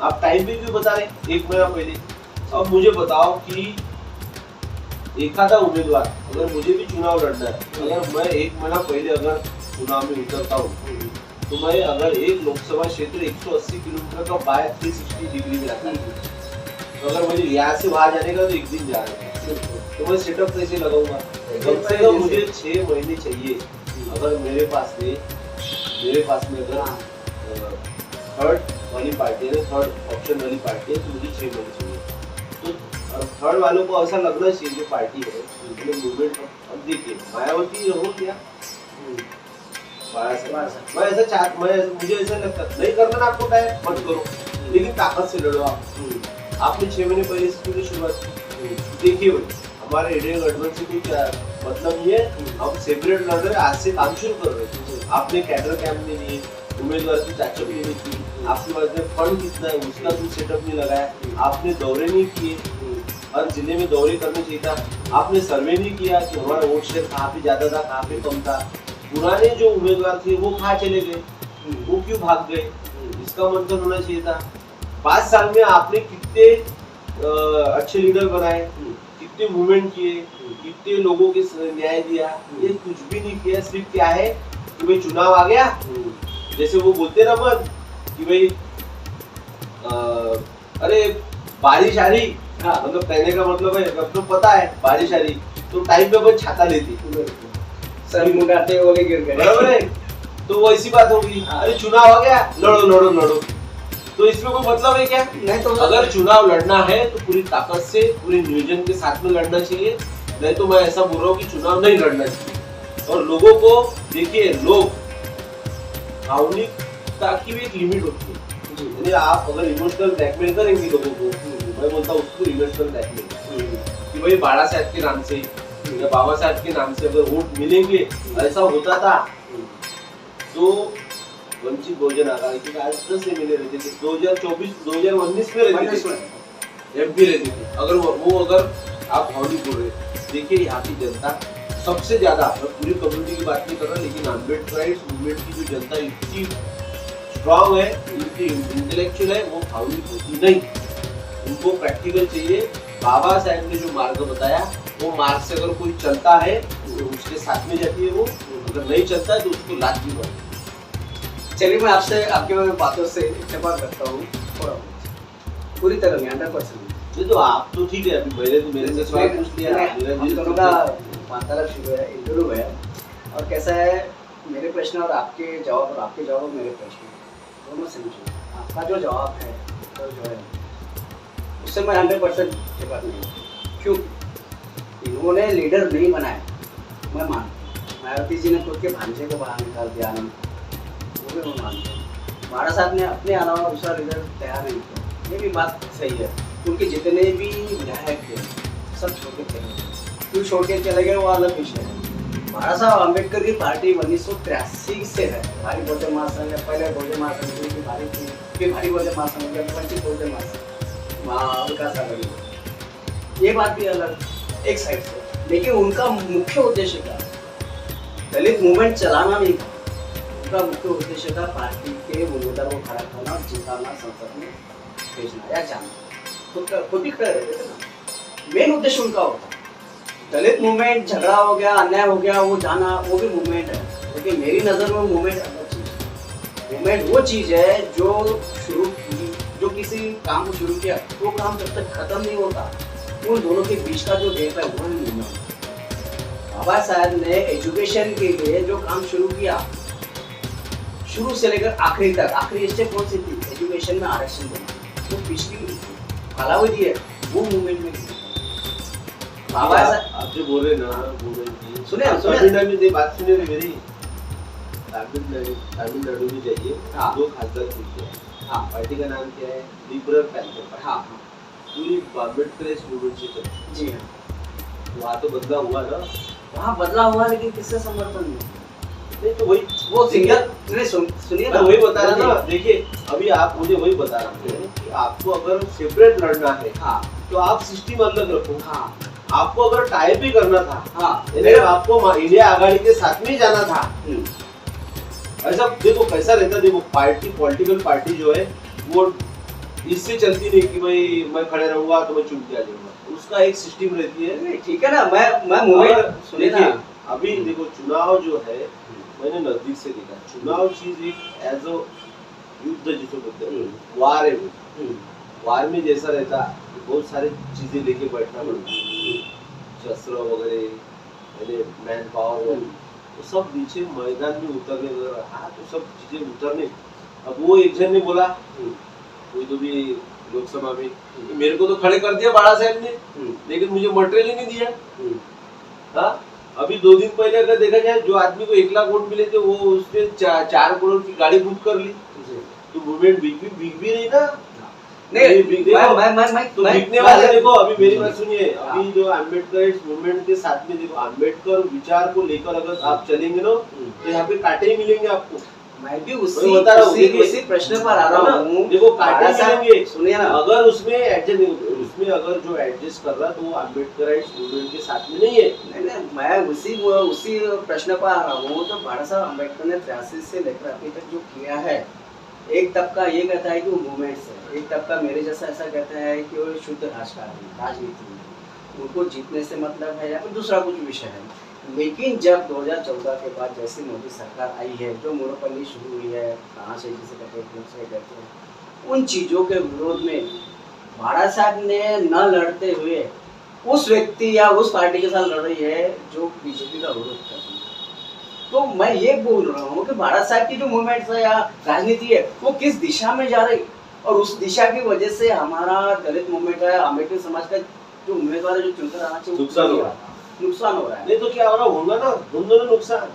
आप टाइम भी क्यों बता रहे 1 महीना पहले? अब मुझे बताओ कि एक आधा उम्मीदवार, अगर मुझे भी चुनाव लड़ना है, अगर मैं 1 महीना पहले अगर चुनाव में उतरता हूँ, तो मैं अगर एक लोकसभा क्षेत्र 180 किलोमीटर का बाय 360 डिग्री में आता है, तो अगर मुझे यहाँ से वहां जाने का तो 1 दिन जाना है, तो मैं सेटअप कैसे लगाऊंगा? कम से कम मुझे 6 महीने चाहिए। अगर मेरे पास में अगर थर्ड वाली पार्टी है, थर्ड ऑप्शन वाली पार्टी है, तो मुझे 6 महीने चाहिए। तो थर्ड वालों को ऐसा लगना चाहिए जो पार्टी है मूवमेंट। अब देखिए मायावती हो क्या, मैं ऐसा चाहता, मुझे ऐसा लगता नहीं करना ना आपको टाइम मत करो, लेकिन ताकत से लड़ो आप। आपने 6 महीने पहले से शुरुआत की। देखिए भाई हमारे इंडिया गठबंधन से क्या मतलब ये है, हम सेपरेट लड़ रहे हैं, आज से काम शुरू कर रहे हैं। आपने कैडर कैंप नहीं लिए, उम्मीदवार की चाचक नहीं की, आपके पास में फंड कितना है उसका कुछ सेटअप नहीं लगाया, आपने दौरे नहीं किए, हर जिले में दौरे करने चाहिए था, आपने सर्वे नहीं किया कि हमारा वोट शेयर कहाँ पे ज्यादा था कहाँ पे कम था, पुराने जो उम्मीदवार थे वो कहाँ चले गए, वो क्यों भाग गए, इसका मंथन होना चाहिए था। 5 साल में आपने कितने अच्छे लीडर बनाए, कितने मूवमेंट किए, कितने लोगों के न्याय दिया, ये कुछ भी नहीं किया। सिर्फ क्या है कि भाई चुनाव आ गया, जैसे वो बोलते ना मन कि भाई अरे बारिश आ रही, मतलब कहने का मतलब है अब तो पता है बारिश आ रही तो टाइम पे अपन छाता लेती, सर मुंडाते ओले गिर गए, बराबर है। तो वो ऐसी बात होगी, अरे चुनाव आ गया लड़ो लड़ो लड़ो, तो इसमें कोई मतलब है क्या? नहीं तो अगर चुनाव लड़ना है तो पूरी ताकत से पूरे नियोजन के साथ में लड़ना चाहिए, नहीं तो मैं ऐसा बोल रहा हूँ कि चुनाव नहीं लड़ना चाहिए। और लोगों को देखिए, लोग भावनिकता की भी एक लिमिट होती है, यानी आप अगर इमोशनल ब्लैकमेल करेंगे लोगों को, मैं बोलता हूँ उसको इमोशनल ब्लैकमेल कि भाई बाला साहब के नाम से या बाबा साहब के नाम से अगर वोट मिलेंगे, ऐसा होता था तो वंचित बहुजन आघाड़ी की आज 10 एमएलए रहते थे, 2024-2019 में रहते थे, एमपी रहते थे। अगर आप भावनिक बोल रहे, देखिए यहाँ की जनता सबसे ज्यादा, पूरी कम्युनिटी की बात नहीं कर रहा, लेकिन अम्बेडकर मूवमेंट की जो जनता इतनी स्ट्रांग है, इतनी इंटेलेक्चुअल है, वो भावनिक होती नहीं, उनको प्रैक्टिकल चाहिए। बाबा साहब ने जो मार्ग बताया वो मार्ग से अगर कोई चलता है तो उसके साथ में जाती है वो, अगर नहीं चलता है तो उसको लात भी मारती। चलिए मैं आपसे आपके बातों से इत्तेफाक करता हूँ पूरी तरह में 100%। ये तो आप तो ठीक है, अभी मैंने तो मेरे से सवाल पूछ लिया, मेरा हम दिल दोनों का वार्तालाप शुरू है, इंटरव्यू है, और कैसा है मेरे प्रश्न और आपके जवाब और आपके जवाब और मेरे प्रश्न दोनों समझो। आपका जो जवाब है तो जो है उससे मैं 100% इत्तेफाक नहीं हूँ। क्यों? इन्होंने लीडर नहीं बनाया, मैं मानता। मायावती जी ने खुद के भांजे को बाहर निकाल दिया, आनंद, वो भी मैं मानता हूँ। बाड़ा साहब ने अपने अलावा दूसरा लीडर तैयार नहीं किया, ये भी बात सही है। उनके जितने भी विधायक थे सब छोड़ के चले गए, क्यों छोड़ के चले गए वो अलग विषय है। बाड़ा साहब अम्बेडकर की पार्टी 1983 से है, भारी बहुजन महासंघ, पहले बहुजन महासंघ की भारी थी, फिर भारी बहुजन महासंघ, वंचित बहुजन महासंघ, विकास आघाड़ी, ये बात भी अलग एक साइड से। लेकिन उनका मुख्य उद्देश्य था दलित मूवमेंट चलाना नहीं था, उनका मुख्य उद्देश्य था पार्टी के उम्मीदवार को खड़ा करना, जिताना, संसद में भेजना या जाना, खुद ही खड़े रहते थे ना। मेन उद्देश्य उनका होता। दलित मूवमेंट झगड़ा हो गया, अन्याय हो गया, वो जाना वो भी मूवमेंट है, लेकिन मेरी नज़र में मूवमेंट अलग चीज़ है। मूवमेंट वो चीज़ है जो शुरू की, जो किसी काम को शुरू किया वो काम जब तक खत्म नहीं होता, उन दोनों के बीच का जो गैप है वो नहीं होता। बाबा साहब ने एजुकेशन के लिए जो काम शुरू किया, शुरू से लेकर आखिरी तक, आखिरी स्टेप कौन सी थी? एजुकेशन में आरक्षण देना, तो पिछली कालावधि है वो मूवमेंट में बाबा आप जो बोल रहे ना मूवमेंट की, सुनिए तमिलनाडु में बात सुनिए मेरी, तमिलनाडु में जाइए, हाँ। 2 खासदार जीते हैं, हाँ, पार्टी का नाम क्या है? Liberal panther party. हाँ, पूरी अम्बेडकर मूवमेंट से चलती जी हाँ, वहाँ तो बदला हुआ ना, वहाँ बदला हुआ, लेकिन किससे समर्थन नहीं? नहीं तो वही वो सिंगल सुनिए मैं वही बता रहा ना, देखिए अभी आप मुझे वही बता रहे हैं कि आपको अगर सेपरेट लड़ना है, हाँ, तो आप सिस्टम अलग रखो। हाँ, आपको अगर टाइप भी करना था, हाँ, यानी आपको इंडिया आघाड़ी के साथ में ही जाना था, ऐसा देखो कैसा रहता। देखो पार्टी, पॉलिटिकल पार्टी जो है वो इससे चलती नहीं कि भाई मैं खड़े रहूंगा तो मैं चुन के आ जाऊंगा, उसका एक सिस्टम रहती है। नहीं, ठीक है ना, मैं मूवमेंट सुनिए ना, अभी देखो चुनाव जो है मैंने नजदीक से देखा, चुनाव चीज एक एज अ युद्ध जिसको बोलते हैं, वार है वो। वार में जैसा रहता बहुत सारी चीजें लेके बैठना पड़ता, शस्त्र वगैरह, मैन पावर, तो सब नीचे मैदान में उतरने रहा, तो सब चीजें उतरने। अब वो एक जन ने बोला, कोई तो भी लोकसभा में, मेरे को तो खड़े कर दिया बाड़ा साहब ने, लेकिन मुझे मटेरियल ही नहीं दिया। हाँ, अभी 2 दिन पहले अगर देखा जाए, जो आदमी को 1 लाख वोट मिले थे वो उसने 4 करोड़ की गाड़ी बुक कर ली, तो मूवमेंट बिक भी नहीं ना। नहीं, देखो, तो मैं दिखने वाले देखो, अभी मेरी बात सुनिए, अभी जो अम्बेडकर मूवमेंट के साथ में देखो, अम्बेडकर विचार को लेकर अगर आप चलेंगे ना, तो यहाँ पे कांटे ही मिलेंगे आपको। मैं भी मैं बता रहा हूँ, देखिए, उसी प्रश्न पर आ रहा हूँ। देखो कांटे मिलेंगे, सुनिए ना, अगर उसमें अगर जो एडजस्ट कर रहा है तो वो अम्बेडकर मूवमेंट के साथ में नहीं है। नहीं, मैं उसी प्रश्न पर आ रहा हूँ। तो बाबा साहब अम्बेडकर ने 83 से लेकर अभी तक जो किया है, एक तबका ये कहता है कि वो मूवमेंट्स है, एक तबका मेरे जैसा ऐसा कहता है कि वो शुद्ध राजनीति में उनको जीतने से मतलब है या फिर दूसरा कुछ विषय है। लेकिन जब 2014 के बाद जैसे मोदी सरकार आई है, जो मोनोपली शुरू हुई है, कहाँ से जिसे कहते हैं, उन चीज़ों के विरोध में बाड़ा साहब ने न लड़ते हुए उस व्यक्ति या उस पार्टी के साथ लड़ रही है जो बीजेपी का विरोध कर रही है। तो मैं ये बोल रहा हूँ कि बाड़ा साहब की जो मूवमेंट्स है या राजनीति है, वो किस दिशा में जा रही, और उस दिशा की वजह से हमारा दलित मूवमेंट है, अम्बेडकर समाज का जो उम्मीदवार है, जो चुनकर आना चाहिए, नुकसान हो रहा है। नहीं तो क्या हो रहा होगा ना, दोनों नुकसान।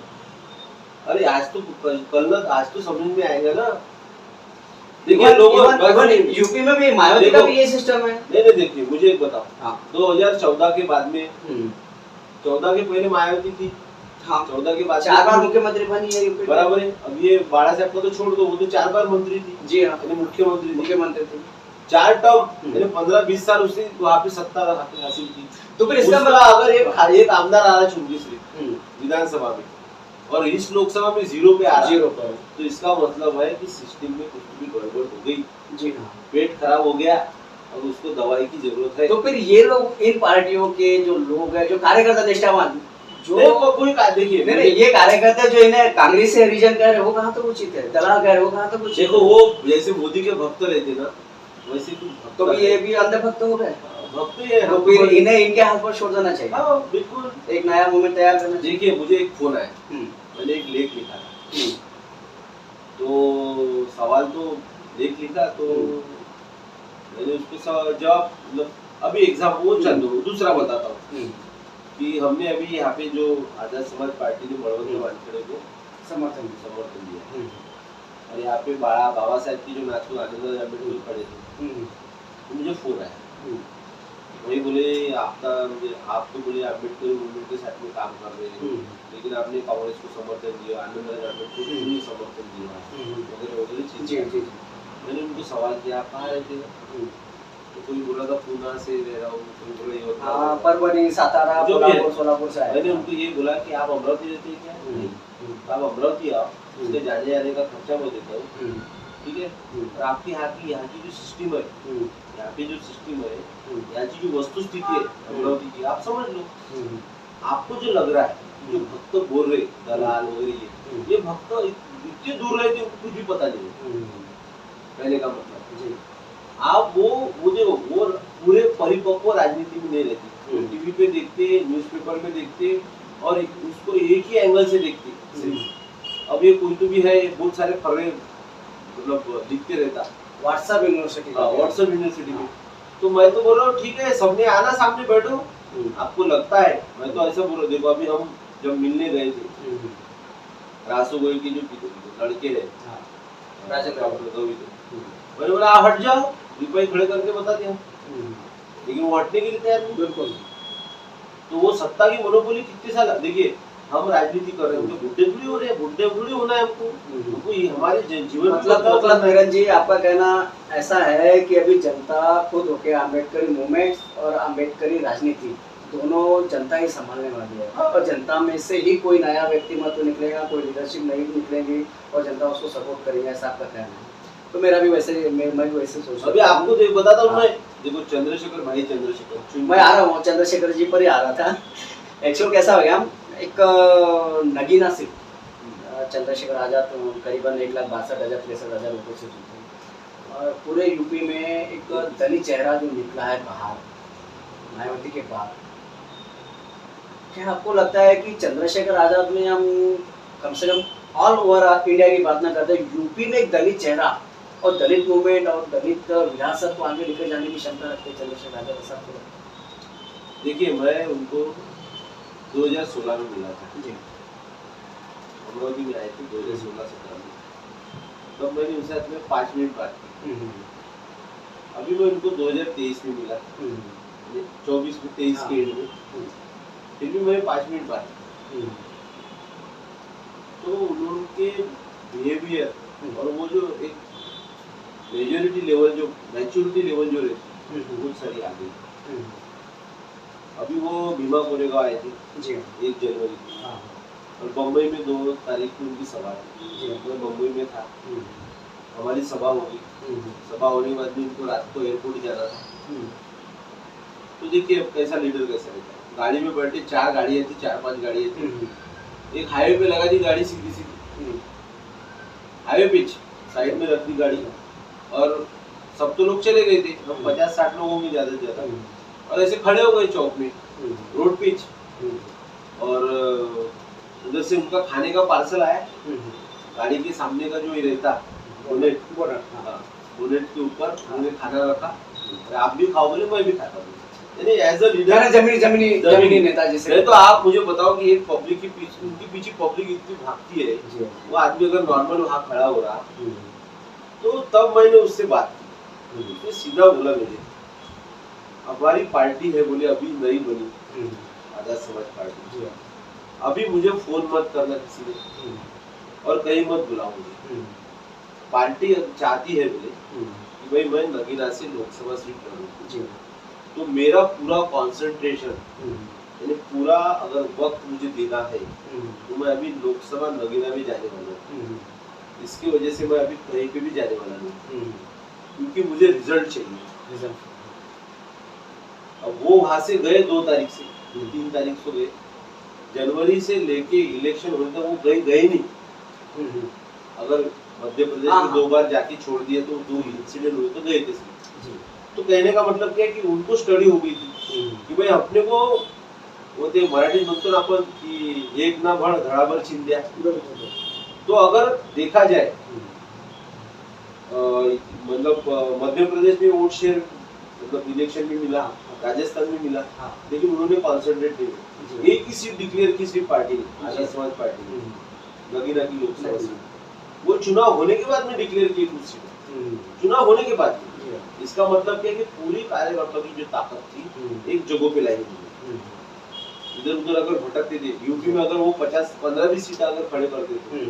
अरे आज तो समझ में आएगा ना। देखिए लोगों यूपी में भी मायावती का भी ये सिस्टम है। नहीं, देखिए मुझे एक बताओ, हाँ। 2014 के बाद में 14 के पहले मायावती थी, हाँ। 14 के बाद 4 बार मुख्यमंत्री बनी है यूपी, बराबर है। अब ये बाड़ा साहब को तो छोड़ दो, वो तो 4 बार मंत्री थी। जी हाँ, मुख्यमंत्री थी 4 टर्म, यानी 15-20 साल उसने वहाँ पे सत्ता हासिल की। तो फिर इसका मतलब अगर एक आमदार आ रहा है विधानसभा में और इस लोकसभा में 0 पे आ रहा है, तो इसका मतलब है कि सिस्टम में कुछ भी गड़बड़ हो गई। जी हाँ, पेट खराब हो गया और उसको दवाई की जरूरत है। तो फिर ये लोग, इन पार्टियों के जो लोग हैं, जो कार्यकर्ता निष्ठावान, जो कोई देखिए नहीं, ये कार्यकर्ता जो इन्हें कांग्रेस से रीजन कह रहे, वो कहाँ तो उचित है, दलाल कह रहे, वो कहाँ तो उचित। देखो वो जैसे मोदी के भक्त रहते ना, वैसे तो ये भी अंधभक्त हो गए, भक्त ही है। तो फिर इन्हें इनके हाथ पर छोड़ देना चाहिए। हाँ बिल्कुल, एक नया मूवमेंट तैयार करना। देखिए मुझे एक फोन आया, मैंने एक लेख लिखा था, तो सवाल तो लेख लिखा, तो मैंने उसको जवाब, मतलब अभी एग्जाम वो चल दो, दूसरा बताता हूँ कि हमने अभी यहाँ पे जो आजाद समाज पार्टी ने बड़वंत वानखेड़े को समर्थन दिया, और यहाँ पे बाबा साहब की जो नाथू आनंद अम्बेडकर खड़े थे, तो मुझे फोन आया, वही बोले आप तो बोले अम्बेडकर मूवमेंट के साथ में काम कर रहे हैं, लेकिन आपने कांग्रेस को समर्थन दिया, आनंद अम्बेडकर को नहीं समर्थन दिया वगैरह चीजें। मैंने उनको सवाल किया आप कहाँ रहते हैं, तो कोई बोला था पूना से रह रहा हूँ, कोई बोला परभणी, सातारा, सोलापुर से आया। मैंने उनको ये बोला कि आप अमरावती रहते हैं क्या? नहीं, तो आप अमरावती आओ, उसके जाने आने का खर्चा मैं देता हूँ, ठीक है, और आपकी यहाँ की जो सिस्टम है, यहाँ पे जो सिस्टम है, यहाँ की जो वस्तु स्थिति है अमरावती की, आप समझ लो। आपको जो लग रहा है, जो भक्त बोल रहे दलाल वगैरह, ये भक्त इतने दूर रहते उनको कुछ भी पता नहीं। पहले का मतलब आप वो पूरे परिपक्व राजनीति में नहीं रहती, टीवी पे देखते, न्यूज़पेपर में देखते, और उसको एक ही एंगल से देखते। अब ये कोई तो भी है, बहुत सारे फर्रे मतलब दिखते रहता व्हाट्सएप यूनिवर्सिटी में। तो मैं तो बोल रहा हूँ ठीक है, सबने आना, सामने बैठो, आपको लगता है, मैं तो ऐसा बोल रहा हूँ। देखो अभी हम जब मिलने गए थे, रासो गोयल के जो लड़के है, मैंने बोला हट जाओ, रुपये खड़े करके बता दिया, लेकिन वो हटने के लिए तैयार नहीं। बिल्कुल, तो वो सत्ता की मोनोपोली कितने साल। देखिए हम राजनीति कर रहे हैं, उनके बुड्ढे थोड़ी हो रहे हैं, बुड्ढे थोड़ी होना है हमको हमारे जीवन मतलब निरंजन जी, आपका कहना ऐसा है कि अभी जनता खुद होके अम्बेडकरी मूवमेंट्स और अम्बेडकरी राजनीति दोनों जनता ही संभालने वाली है, और जनता में से ही कोई नया व्यक्तिमत्व निकलेगा, कोई लीडरशिप नहीं निकलेगी, और जनता उसको सपोर्ट करेगी, ऐसा आपका कहना है। तो मेरा भी वैसे, मैं भी वैसे सोच रहा हूं। अभी आपको बताता हूँ मैं, देखो चंद्रशेखर मैं आ रहा हूँ, चंद्रशेखर जी पर ही आ रहा था। एक्चुअल कैसा हो गया, एक नगीना सिंह, चंद्रशेखर आजाद करीबन 1,62,000-63,000 रुपये से जीते, और पूरे यूपी में एक दलित चेहरा जो निकला है बाहर मायावती के बाद। क्या आपको लगता है कि चंद्रशेखर आजाद में हम कम से कम ऑल ओवर इंडिया की बात ना करते, यूपी में एक दलित चेहरा और दलित मूवमेंट और दलित विरासत को आगे लेकर जाने की क्षमता रखते हैं चंद्रशेखर आजाद, ऐसा आपको लगता है? देखिए मैं उनको 2016 में मिला था जी, अमरावती में आए थे 2016-17 में, तब मैंने उनसे साथ में 5 मिनट बात की। अभी मैं उनको 2023 में मिला, 24 में 23 के एंड में, फिर भी मैं 5 मिनट बाद, तो उनके बिहेवियर और वो जो एक मेजोरिटी लेवल, जो मैच्योरिटी लेवल जो रहती है बहुत सारी आ गई। अभी वो भीमा कोरेगांव आए थे जी 1 जनवरी को, और बम्बई में 2 तारीख को उनकी सभा थी। मैं बम्बई में था, हमारी सभा होगी, सभा होने के बाद भी उनको रात को एयरपोर्ट जाना था। तो देखिए अब कैसा लीडर कैसा रहता है। गाड़ी में बैठे, 4 गाड़ियाँ थी, 4-5 गाड़ियाँ थी, एक हाईवे पे लगा दी गाड़ी सीधी सीधी, हाईवे पे साइड में रख दी गाड़ी, और सब तो लोग चले गए थे, हम 50-60 लोग होंगे ज्यादा से ज्यादा, और ऐसे खड़े हो गए चौक में, रोड पिच, और उधर से उनका खाने का पार्सल आया, गाड़ी के सामने का जो ये रहता बोनेट, बोनेट के ऊपर उन्होंने खाना रखा, आप भी खाओ बोले, मैं भी खाता हूँ। यानी एज अ लीडर जमीनी नेता जैसे। नहीं तो आप मुझे बताओ कि एक पब्लिक के पीछे, उनके पीछे पब्लिक इतनी भागती है, वो आदमी अगर नॉर्मल वहाँ खड़ा हो रहा, तो तब मैंने उससे बात की, उसने सीधा बोला मुझे, हमारी पार्टी है बोले अभी नई बनी, आजाद समाज पार्टी, अभी मुझे फोन मत करना किसी ने, और कहीं मत बुलाओ मुझे, पार्टी चाहती है बोले कि भाई मैं नगीना से लोकसभा सीट लड़ूं, तो मेरा पूरा कंसंट्रेशन, यानी पूरा अगर वक्त मुझे देना है, तो मैं अभी लोकसभा नगीना में जाने वाला हूँ, इसकी वजह से मैं अभी कहीं पे भी जाने वाला नहीं, क्योंकि मुझे रिजल्ट चाहिए। अब वो वहां से गए 2 तारीख से, 3 तारीख को गए, जनवरी से लेके इलेक्शन होने तक वो गए नहीं। अगर मध्य प्रदेश में 2 बार जाके छोड़ दिया तो 2 इंसिडेंट हुए तो गए थे। तो कहने का मतलब क्या है कि उनको स्टडी हो गई थी कि भाई अपने को, वो ते मराठी म्हणतो ना आपण की एक ना भड़ धड़ाभर चिंध्या। तो अगर देखा जाए मतलब मध्य प्रदेश में वोट शेयर मतलब इलेक्शन में मिला, राजस्थान में मिला, लेकिन उन्होंने कॉन्सेंट्रेट नहीं किया। एक ही सीट डिक्लेयर की सिर्फ पार्टी ने, आजाद समाज पार्टी ने, नगीना की लोकसभा सीट। वो चुनाव होने के बाद में डिक्लेयर की कुछ सीट, चुनाव होने के बाद। इसका मतलब क्या है कि पूरी कार्यकर्ता की जो ताकत थी एक जगह पे लाई हुई, इधर उधर अगर भटकते थे। यूपी में अगर वो 50-15 भी सीट अगर खड़े करते थे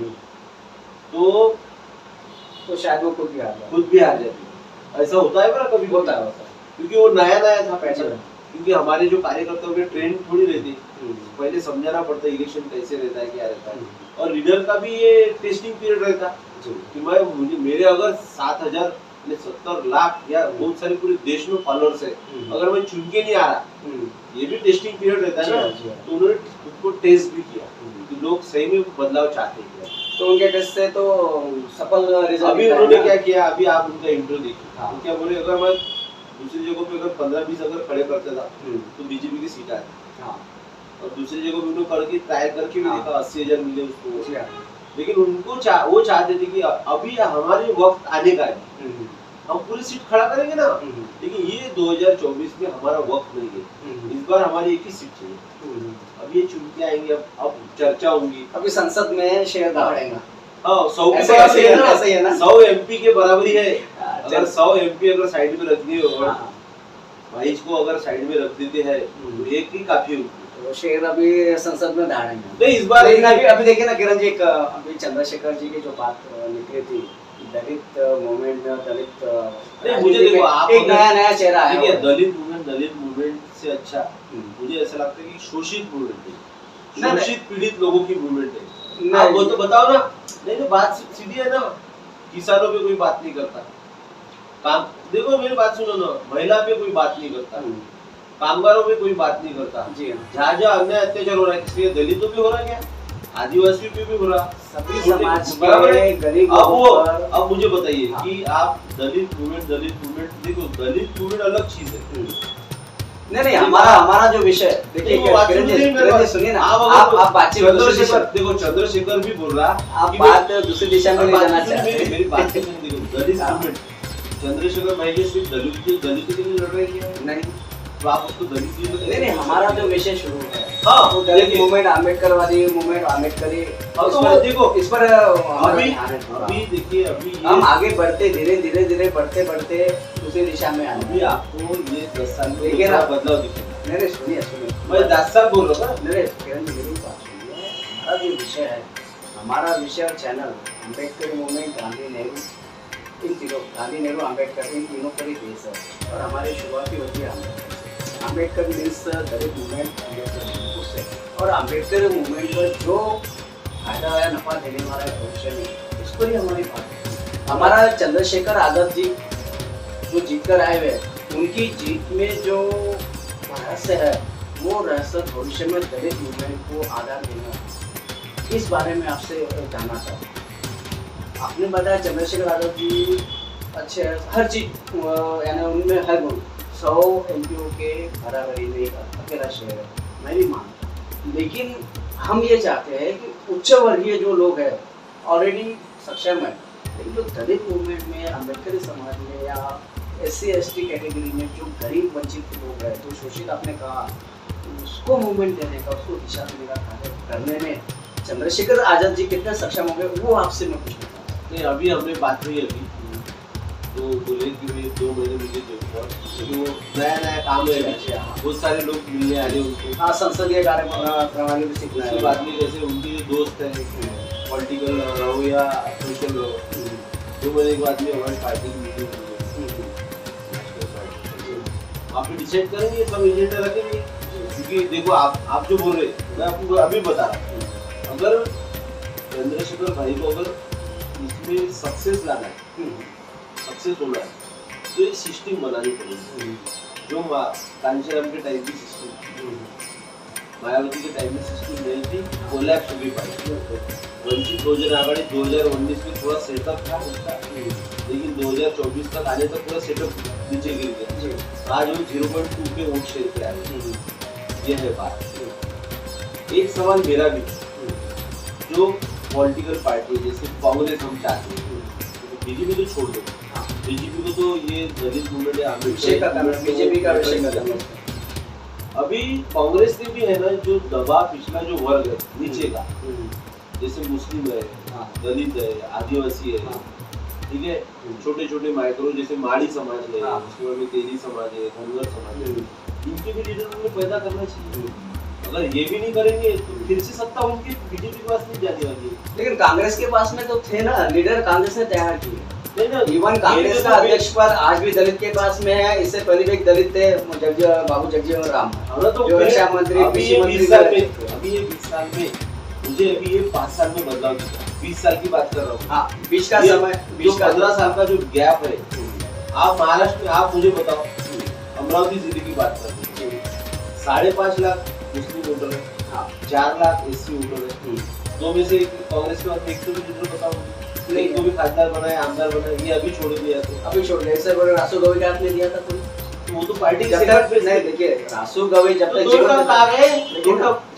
तो शायद वो खुद भी हार जाते। ऐसा होता है बड़ा, कभी होता है, क्योंकि वो नया था पैटर्न। क्योंकि हमारे जो कार्यकर्ताओं के ट्रेंड थोड़ी रहती, पहले समझाना पड़ता है इलेक्शन कैसे रहता है, क्या रहता है, और लीडर का भी ये टेस्टिंग पीरियड रहता कि मैं मेरे अगर 7,000 70 लाख या बहुत सारे पूरे देश में फॉलोअर्स है, अगर मैं चुन के नहीं आ रहा, ये भी टेस्टिंग पीरियड रहता है ना। तो उन्होंने खुद को टेस्ट भी किया कि लोग सही में बदलाव चाहते हैं, तो उनके टेस्ट से तो सफल रिजल्ट। अभी उन्होंने क्या किया, अभी आप उनका इंटरव्यू देखिए, तो क्या बोले, अगर मैं दूसरी जगह पे अगर 15-20 अगर खड़े करता था तो बीजेपी की सीट आती, और दूसरी जगह पे उन्होंने करके ट्राई करके भी देखा, 80,000 मिले उसको। लेकिन उनको वो चाहते थे कि अभी हमारे वक्त आने का है, हम पूरी सीट खड़ा करेंगे ना, लेकिन ये 2024 में हमारा वक्त नहीं है, इस बार हमारी एक ही सीट चाहिए। अब ये चुन के आएंगे, अब चर्चा होगी, अभी संसद में शेयर दहाड़ेगा। हाँ, 100 की बराबरी है ना, 100 MP के बराबरी है। अगर 100 MP अगर साइड में रखनी हो, 22 को अगर साइड में रख देते हैं तो एक ही काफी होगी। तो शेयर अभी संसद में दहाड़ेंगे नहीं इस बार। अभी देखिए ना किरण जी, अभी चंद्रशेखर जी की जो बात निकली थी, दलित मूवमेंट में, दलित मुझे देखो, आप एक नया चेहरा है। देखिए, दलित मूवमेंट से अच्छा मुझे ऐसा लगता है कि शोषित मूवमेंट है, शोषित पीड़ित लोगों की मूवमेंट है। आप वो तो बताओ ना। नहीं तो बात सीधी है ना, किसानों पे कोई बात नहीं करता, काम देखो मेरी बात सुनो ना, महिला पे कोई बात नहीं करता, कामगारों पे कोई बात नहीं करता। जहाँ जहाँ अन्याय अत्याचार हो रहा है, किसी दलितों पे हो रहा है, क्या आदिवासी पे भी हो रहा, सभी समाज के गरीब। अब मुझे बताइए कि आप दलित मूवमेंट देखो, दलित मूवमेंट अलग चीज है। नहीं हमारा जो विषय देखिए, सुनिए ना, आप बातचीत देखो, चंद्रशेखर भी बोल रहा, आप बात दूसरी दिशा में ले जाना चाहते हैं। मेरी बात देखो, दलित मूवमेंट, चंद्रशेखर भाई सिर्फ दलित के लिए लड़ रहे हैं नहीं, तो आप उसको दलित जी में नहीं नहीं, हमारा जो विषय शुरू है हाँ, वो दलित देखिए। मूवमेंट, आम्बेडकरवादी मूवमेंट, आम्बेडकरी, हाँ, इस तो पर देखो, इस पर हमारा अभी ध्यान है थोड़ा। अभी देखिए अभी हम आगे बढ़ते धीरे धीरे बढ़ते बढ़ते दूसरी दिशा में अभी आने। आपको ये 10 साल में देखिए कितना ना। बदलाव दिखेगा। नहीं नहीं, सुनिए सुनिए, मैं 10 साल बोल रहा हूँ ना। नहीं किरण जी, मेरी बात सुनिए। हमारा जो विषय है, हमारा विषय और चैनल अम्बेडकर मूवमेंट, गांधी नेहरू, इन तीनों, गांधी नेहरू अम्बेडकर, इन तीनों पर ही बेस है। और हमारी शुरुआत ही होती है अम्बेडकर से। अम्बेडकर मीन्स दलित मूवमेंट, अम्बेडकर उससे। और अम्बेडकर मूवमेंट पर जो फायदा या नफा देने वाला है भविष्य में, उस पर ही हमारी बात है। हमारा चंद्रशेखर आजाद जी जो जीत कर आए हुए, उनकी जीत में जो रहस्य है, वो रहस्य भविष्य में दलित मूवमेंट को आधार देना। इस बारे में आपसे जानना चाहता हूँ। आपने बताया चंद्रशेखर आजाद जी अच्छे हैं, हर चीज यानी उनमें हर गुण, 100 एमपीओ के बराबरी में एक अकेला शहर है, मैं भी मानता हूँ। लेकिन हम ये चाहते हैं कि उच्च वर्गीय जो लोग हैं ऑलरेडी सक्षम है, लेकिन जो दलित मूवमेंट में, अम्बेडकरी समाज में या SC ST कैटेगरी में जो गरीब वंचित लोग हैं, जो शोषित आपने कहा, उसको मूवमेंट देने का, उसको दिशा देने का कार्य करने में चंद्रशेखर आजाद जी कितने सक्षम होंगे, वो आपसे मैं पूछना चाहता हूँ। नहीं अभी हमने बात हुई अभी तो बोले कि भाई 2 महीने मुझे जरूरत, क्योंकि वो नया काम है। बहुत सारे लोग मिलने आ रहे उनको। हाँ, संसदीय कार्य प्रणाली भी सीखना उसके है। बाद में जैसे उनके जो दोस्त हैं, पॉलिटिकल रहो या सोशल रहो, 2 महीने के बाद में हमारी पार्टी की मीटिंग हुई है। आप डिसाइड करेंगे, सब एजेंडा रखेंगे। क्योंकि देखो आप जो बोल रहे, मैं आपको अभी बता रहा हूँ, अगर चंद्रशेखर भाई को अगर इसमें सक्सेस लाना है, सक्सेस होना है, तो एक सिस्टम बनानी पड़ेगी। जो कांशीराम के टाइम की सिस्टम, मायावती के टाइम में सिस्टम नहीं थी, कोलैप्स हो गई पार्टी। वंचित बहुजन आघाड़ी 2019 में थोड़ा सेटअप था उसका, लेकिन 2024 तक आने तक पूरा सेटअप नीचे गिर गया। आज वो 0.2 के वोट शेयर पे आए। ये है बात। एक सवाल मेरा भी, जो पॉलिटिकल पार्टी जैसे कांग्रेस हम चाहते हैं, बीजेपी तो छोड़ दो, बीजेपी को तो ये दलित मूवमेंट या बीजेपी का विषय का करना। अभी कांग्रेस ने भी है ना, जो दबा पिछला जो वर्ग है नीचे का, जैसे मुस्लिम है, दलित है, आदिवासी है, ठीक है, छोटे छोटे माइक्रो जैसे माड़ी समाज है, उसके बाद में तेली समाज है, धनगर समाज है, इनके भी लीडर उन्हें पैदा करना चाहिए। अगर ये भी नहीं करेंगे तो फिर से सत्ता उनकी बीजेपी के पास नहीं जाने वाली है। लेकिन कांग्रेस के पास में तो थे ना लीडर, कांग्रेस ने तैयार किए। नहीं ना, इवन कांग्रेस का अध्यक्ष पद आज भी दलित के पास में है। इससे पहले भी एक दलित थे, बाबू जगजीवन राम, जो रक्षा मंत्री, कृषि मंत्री। अभी ये 20 साल में मुझे अभी ये 5 साल में बदलाव दिखा। 20 साल की बात कर रहा हूँ। हाँ, बीच का समय, 15 साल का जो गैप है, आप महाराष्ट्र में, आप मुझे बताओ, अमरावती जिले की बात करते हैं, 5.5 लाख मुस्लिम वोटर है, 4 लाख SC वोटर है। 2 में से कांग्रेस के बाद एक तो भी लीडर बताओ, नहीं को भी खासदार बनाए, आमदार बनाए, ये अभी छोड़ दिया। तो अभी छोड़ दिया। इससे बड़े रासू गवई का आपने दिया था कोई, तो वो तो पार्टी जब तक नहीं, देखिए रासू गवई जब तक जीवन में आ गए,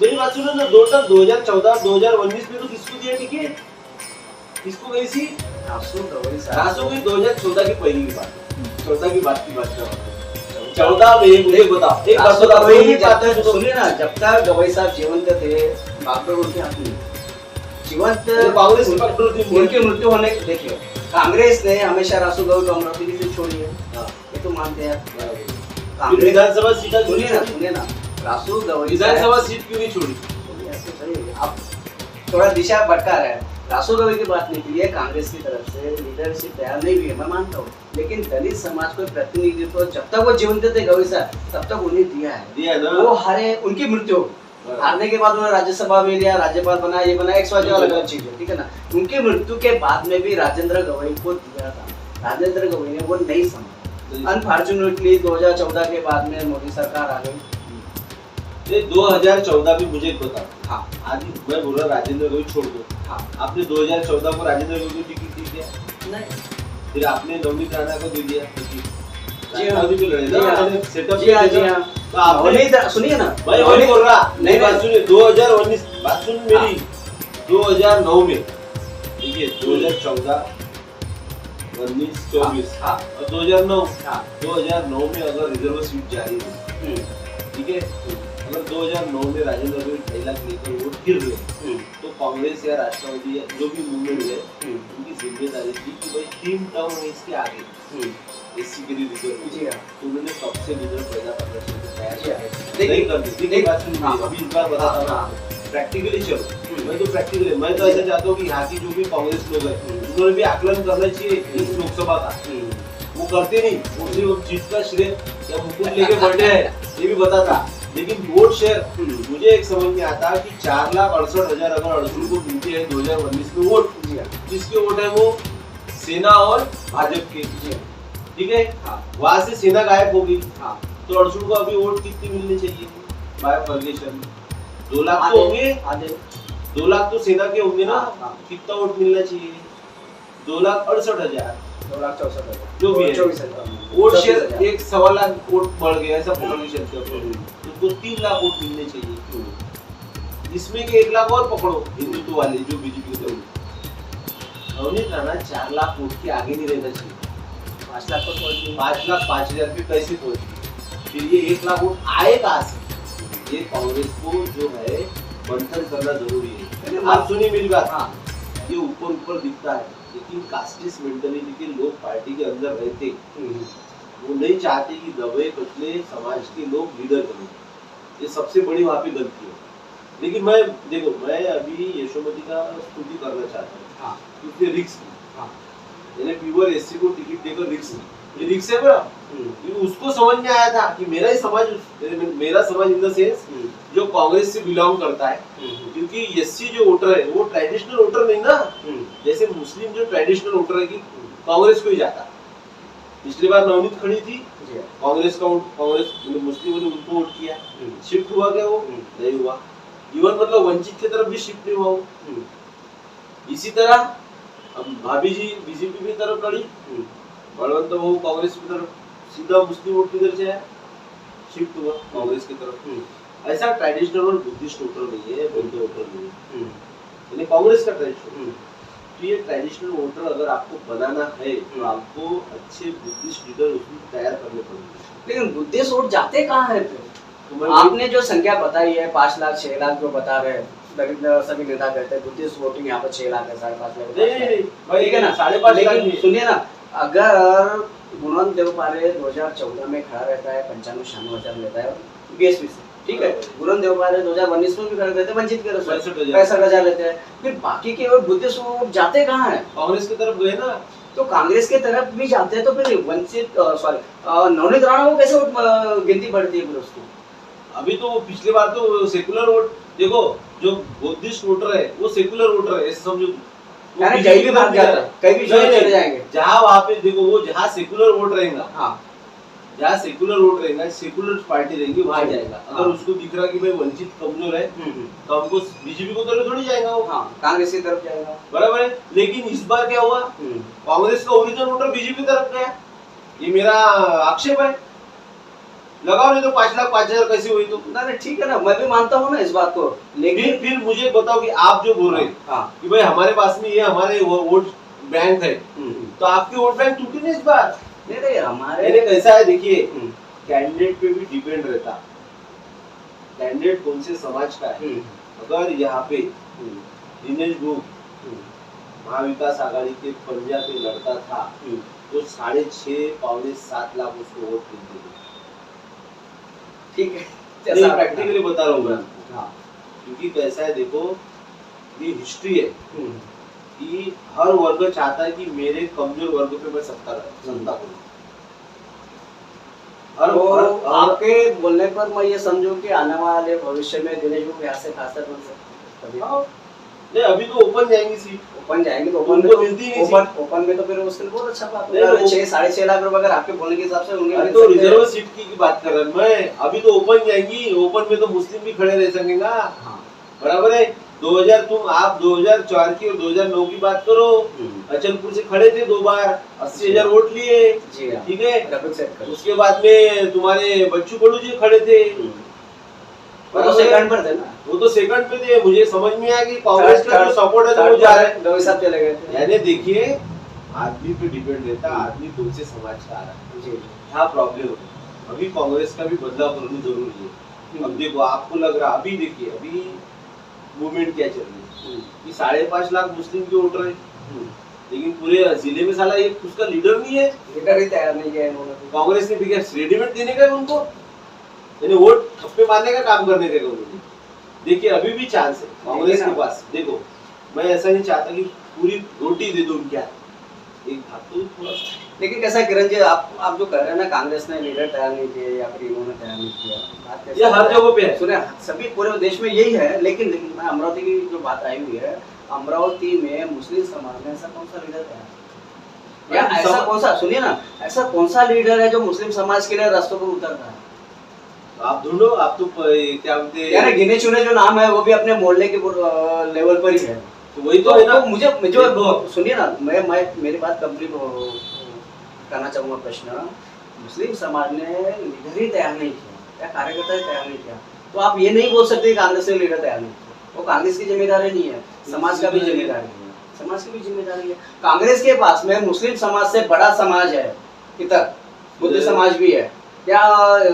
मेरी बात सुनो ना, 2014 2019 में तो किसको दिया टिकट, किसको गई सी? रासू गवई 2014 की पहली की बात, 14 की बात कर रहा हूँ। 14 में मुझे बताओ, एक बात बताओ, सुनिए ना, जब तक गवई साहब जीवंत थे, बागडोर उनके हाथ में जीवंत, कांग्रेस उनकी मृत्यु होने, देखिए कांग्रेस ने हमेशा रासू गवई को अमरावती की सीट छोड़ी है, ये तो मानते हैं। विधानसभा सीट सुनिए ना, रासू गवई विधानसभा सीट क्यों नहीं छोड़ी? आप थोड़ा दिशा भटका रहे हैं। रासू गवई की बात नहीं की है, कांग्रेस की तरफ से लीडरशिप तैयार नहीं हुई है, मैं मानता हूँ, लेकिन दलित समाज को प्रतिनिधित्व जब तक वो जीवंत थे गवई साहब, तब तक उन्हें दिया है ना। वो हारे, उनकी मृत्यु हो, हारने के बाद उन्होंने राज्यसभा में लिया, राज्यपाल बना, ये बना, एक अलग अलग चीज है, ठीक है ना। उनकी मृत्यु के बाद में भी राजेंद्र गवई को दिया था, राजेंद्र गवई ने वो नहीं समझा। अनफॉर्चुनेटली 2014 के बाद में मोदी सरकार आ गई। 2014 भी मुझे बता, हाँ, आज मैं बोल रहा राजेंद्र गवई छोड़ दो। हाँ, आपने 2014 को राजेंद्र गवई को टिकट दी क्या? नहीं, फिर आपने नवनीत राणा को दे दिया टिकट। जी हाँ, सेटअप जी हाँ, जी हाँ। तो आपने, सुनिए ना, भाई वही बोल रहा, नहीं बात सुनिए, 2019 बात सुन मेरी, 2009 में, ठीक है, 2014 19 24 और 2009 में अगर रिजर्व सीट जारी है ठीक है। अगर 2009 में राजेंद्र अभी 2.5 लाख लेकर वोट गिर गए तो कांग्रेस या राष्ट्रवादी या जो भी मूवमेंट है उनकी जिम्मेदारी थी कि भाई 3 टर्म है इसके आगे एससी के लिए रिजर्व, तो उन्होंने कब से रिजर्व पैदा करना चाहिए, तैयार नहीं कर दी। देखिए बात सुनिए, अभी इस बार बताता हूँ प्रैक्टिकली चलो। मैं तो प्रैक्टिकली मैं तो ऐसा चाहता हूँ कि यहाँ की जो भी कांग्रेस लोग हैं उन्होंने भी आकलन करना चाहिए इस लोकसभा का। वो करते नहीं, वो सिर्फ जीत का श्रेय या मुकुट लेके बैठे हैं ये भी बताता। लेकिन वोट शेयर मुझे एक समझ में आता कि 4,68,000 अगर अड़सठ को मिलते हैं 2019 में वोट, किसके वोट है वो सेना और भाजपा के, ठीक है। वहां से सेना गायब होगी तो अड़सठ को अभी वोट कितनी मिलनी चाहिए बाय फॉर्मेशन? 2 लाख तो होंगे, 2 लाख तो सेना के होंगे ना। कितना वोट मिलना चाहिए? 2,68,000, 2,64,000 जो भी है वोट शेयर 1.25 लाख वोट बढ़ गया ऐसा फॉर्मेशन के ऊपर, तो 3 लाख वोट मिलने चाहिए। इसमें के 1 लाख और पकड़ो हिंदुत्व वाले जो बीजेपी के लोग, नवनीत राणा 4 लाख वोट के आगे नहीं रहना चाहिए। 5 लाख पर 5,05,000 पे कैसे पहुंची? फिर ये 1 लाख वोट आए कहाँ से? ये कांग्रेस को जो है मंथन करना जरूरी है। आप सुनिए मेरी बात, ये ऊपर ऊपर दिखता है लेकिन कास्टिस्ट मेंटालिटी के लोग पार्टी के अंदर रहते, वो नहीं चाहते कि दबे कुचले समाज के लोग लीडर बने। ये सबसे बड़ी वहाँ पे गलती है। लेकिन मैं देखो, मैं अभी यशोमती का स्तुति करना चाहता हूँ क्योंकि रिक्स मैंने प्योर एससी को टिकट देकर रिक्स ये रिक्स है बड़ा। उसको समझ में आया था कि मेरा समाज इन द सेंस जो कांग्रेस से बिलोंग करता है, क्योंकि एससी जो वोटर है वो ट्रेडिशनल वोटर नहीं ना, जैसे मुस्लिम जो ट्रेडिशनल वोटर है कि कांग्रेस को ही जाता। पिछली बार नवनीत खड़ी थी कांग्रेस मुस्लिमों ने उनको वोट किया, शिफ्ट हुआ क्या? वो नहीं हुआ। इवन मतलब वंचित की तरफ भी शिफ्ट नहीं हुआ वो। इसी तरह अब भाभी जी बीजेपी की तरफ खड़ी, बलवंत बहू कांग्रेस की तरफ, सीधा मुस्लिम वोट किधर से आया? शिफ्ट हुआ कांग्रेस की तरफ। ऐसा ट्रेडिशनल और बुद्धिस्ट वोटर नहीं है, बौद्ध वोटर नहीं है, यानी कांग्रेस का ट्रेडिशनल। तो ये ट्रेडिशनल वोटर अगर आपको बनाना है तो आपको अच्छे बुद्धिस्ट लीडर उसमें तैयार करने पड़ेंगे। लेकिन बुद्धिस्ट वोट जाते कहाँ है फिर? तो आपने जो संख्या बताई है 5 लाख 6 लाख जो बता रहे हैं, सभी नेता कहते हैं बुद्धिस्ट वोटिंग यहाँ पर 6 लाख है, 5.5 लाख। नहीं भाई, ठीक है ना, 5.5 लाख। सुनिए ना, अगर गुणवंत देवपारे 2014 में खड़ा रहता है 95-96 हजार लेता है बीएसपी से, ठीक है। गुणवंत देवपारे 2019 में भी खड़े रहते हैं वंचित के 65,000 लेते हैं। फिर बाकी के और बुद्धिस्ट वोट जाते कहाँ है? कांग्रेस की तरफ गए ना। तो कांग्रेस के तरफ भी जाते हैं तो फिर वंचित नवनीत राणा को कैसे वोट गिनती बढ़ती है फिर उसकी? अभी तो पिछली बार तो सेकुलर वोट देखो, जो बुद्धिस्ट वोटर है वो सेकुलर वोटर है ऐसे समझो। यानी कहीं भी भाग जाता है, कहीं भी चले जाएंगे। जहाँ वहाँ पे देखो, वो जहाँ सेकुलर वोट रहेगा, जहाँ सेकुलर वोट रहेगा, सेकुलर पार्टी रहेगी वहाँ जाएगा। अगर उसको दिख रहा कि भाई वंचित कमजोर है तो हमको बीजेपी को तरफ थोड़ी जाएगा वो, कांग्रेस की तरफ जाएगा, बराबर है। लेकिन इस बार क्या हुआ, कांग्रेस का ओरिजिनल वोटर बीजेपी तरफ गया। ये मेरा आक्षेप है। लगाओ नहीं तो 5 लाख 5,000 कैसे हुई? तो नहीं ठीक है ना, मैं भी मानता हूँ ना इस बात को। लेकिन फिर मुझे बताओ कि आप जो बोल रहे हैं कि भाई हमारे पास में ये हमारे वोट बैंक है, तो आपके वोट बैंक टूटे नहीं इस बार? नहीं हमारे कैसा है देखिए, कैंडिडेट पे भी डिपेंड रहता, कैंडिडेट कौन से समाज का है। अगर यहाँ पे दिनेश गुप्ता महाविकास आघाड़ी के पंजा पे लड़ता था तो 6.5-7 लाख उसको वोट मिलते थे। ठीक है, नहीं प्रैक्टिकली बता रहा हूँ मैं आपको, क्योंकि कैसा है देखो, ये हिस्ट्री है कि हर वर्ग चाहता है कि मेरे कमजोर वर्ग पे मैं सत्ता करूं। आपके बोलने पर मैं ये समझूं कि आने वाले भविष्य में दिनेश गुप्ता यहाँ से खासकर बन सकते हैं। नहीं अभी तो ओपन जाएंगी सीट, ओपन जाएंगे तो ओपन में तो मिलती नहीं, ओपन में तो फिर उसके लिए बहुत अच्छा बात है। 6-6.5 लाख रुपए अगर आपके बोलने के हिसाब से होंगे। अभी तो रिजर्व सीट की बात कर रहा हूं मैं। अभी तो ओपन जाएंगी, ओपन में तो मुस्लिम भी खड़े रह सकेंगे, बराबर है। 2004 की और 2009 की बात करो, अचलपुर से खड़े थे 2 बार, 80,000 वोट लिए, ठीक है। उसके बाद में तुम्हारे बच्चू बड़ू जी खड़े थे, वो तो सेकंड पर थे ना, वो तो सेकंड पे थे। मुझे समझ में आया कि कांग्रेस का जो सपोर्ट है वो जा रहा है, दो साहब चले गए थे। यानी देखिए आदमी पे डिपेंड रहता है, आदमी कौन से समाज का आ रहा है, क्या प्रॉब्लम है। अभी कांग्रेस का भी बदलाव करनी जरूरी है। अब देखो आपको लग रहा, अभी देखिए अभी मूवमेंट क्या चल रही है कि 5.5 लाख मुस्लिम के वोटर है, लेकिन पूरे जिले में साला एक उसका लीडर नहीं है, लीडर ही तैयार नहीं किया इन्होंने। कांग्रेस ने भी क्या रेडीमेड देने का है उनको, यानी वोट ठप्पे मारने का काम करने का उन्होंने। देखिए अभी भी चांस है कांग्रेस के पास। देखो मैं ऐसा नहीं चाहता कि पूरी रोटी दे दो उनके हाथ, एक भाग तो थोड़ा सा। लेकिन कैसा किरण जी, आप जो कह रहे हैं ना कांग्रेस ने लीडर तैयार नहीं किए या फिर इन्होंने तैयार नहीं किया, बात कैसे ये हर जगह पे है। सुने सभी पूरे देश में यही है, लेकिन मैं अमरावती की जो बात आई हुई है, अमरावती में मुस्लिम समाज में ऐसा कौन सा लीडर तैयार है या ऐसा कौन सा, सुनिए ना, ऐसा कौन सा लीडर है जो मुस्लिम समाज के लिए रास्तों पर उतर रहा है? आप ढूंढो, आप तो क्या बोलते हैं यार गिने चुने जो नाम है वो भी अपने मोहल्ले के लेवल पर ही है। तो वही तो है ना। तो मुझे जो सुनिए ना, मैं मेरी बात कंप्लीट करना चाहूंगा। प्रश्न, मुस्लिम समाज ने लीडर ही तैयार नहीं किया या कार्यकर्ता ही तैयार नहीं किया, तो आप ये नहीं बोल सकते कांग्रेस ने लीडर तैयार नहीं किया। वो कांग्रेस की जिम्मेदारी नहीं है, समाज का भी जिम्मेदारी है, समाज की भी जिम्मेदारी है। कांग्रेस के पास में मुस्लिम समाज से बड़ा समाज है इधर, बुद्ध समाज भी है या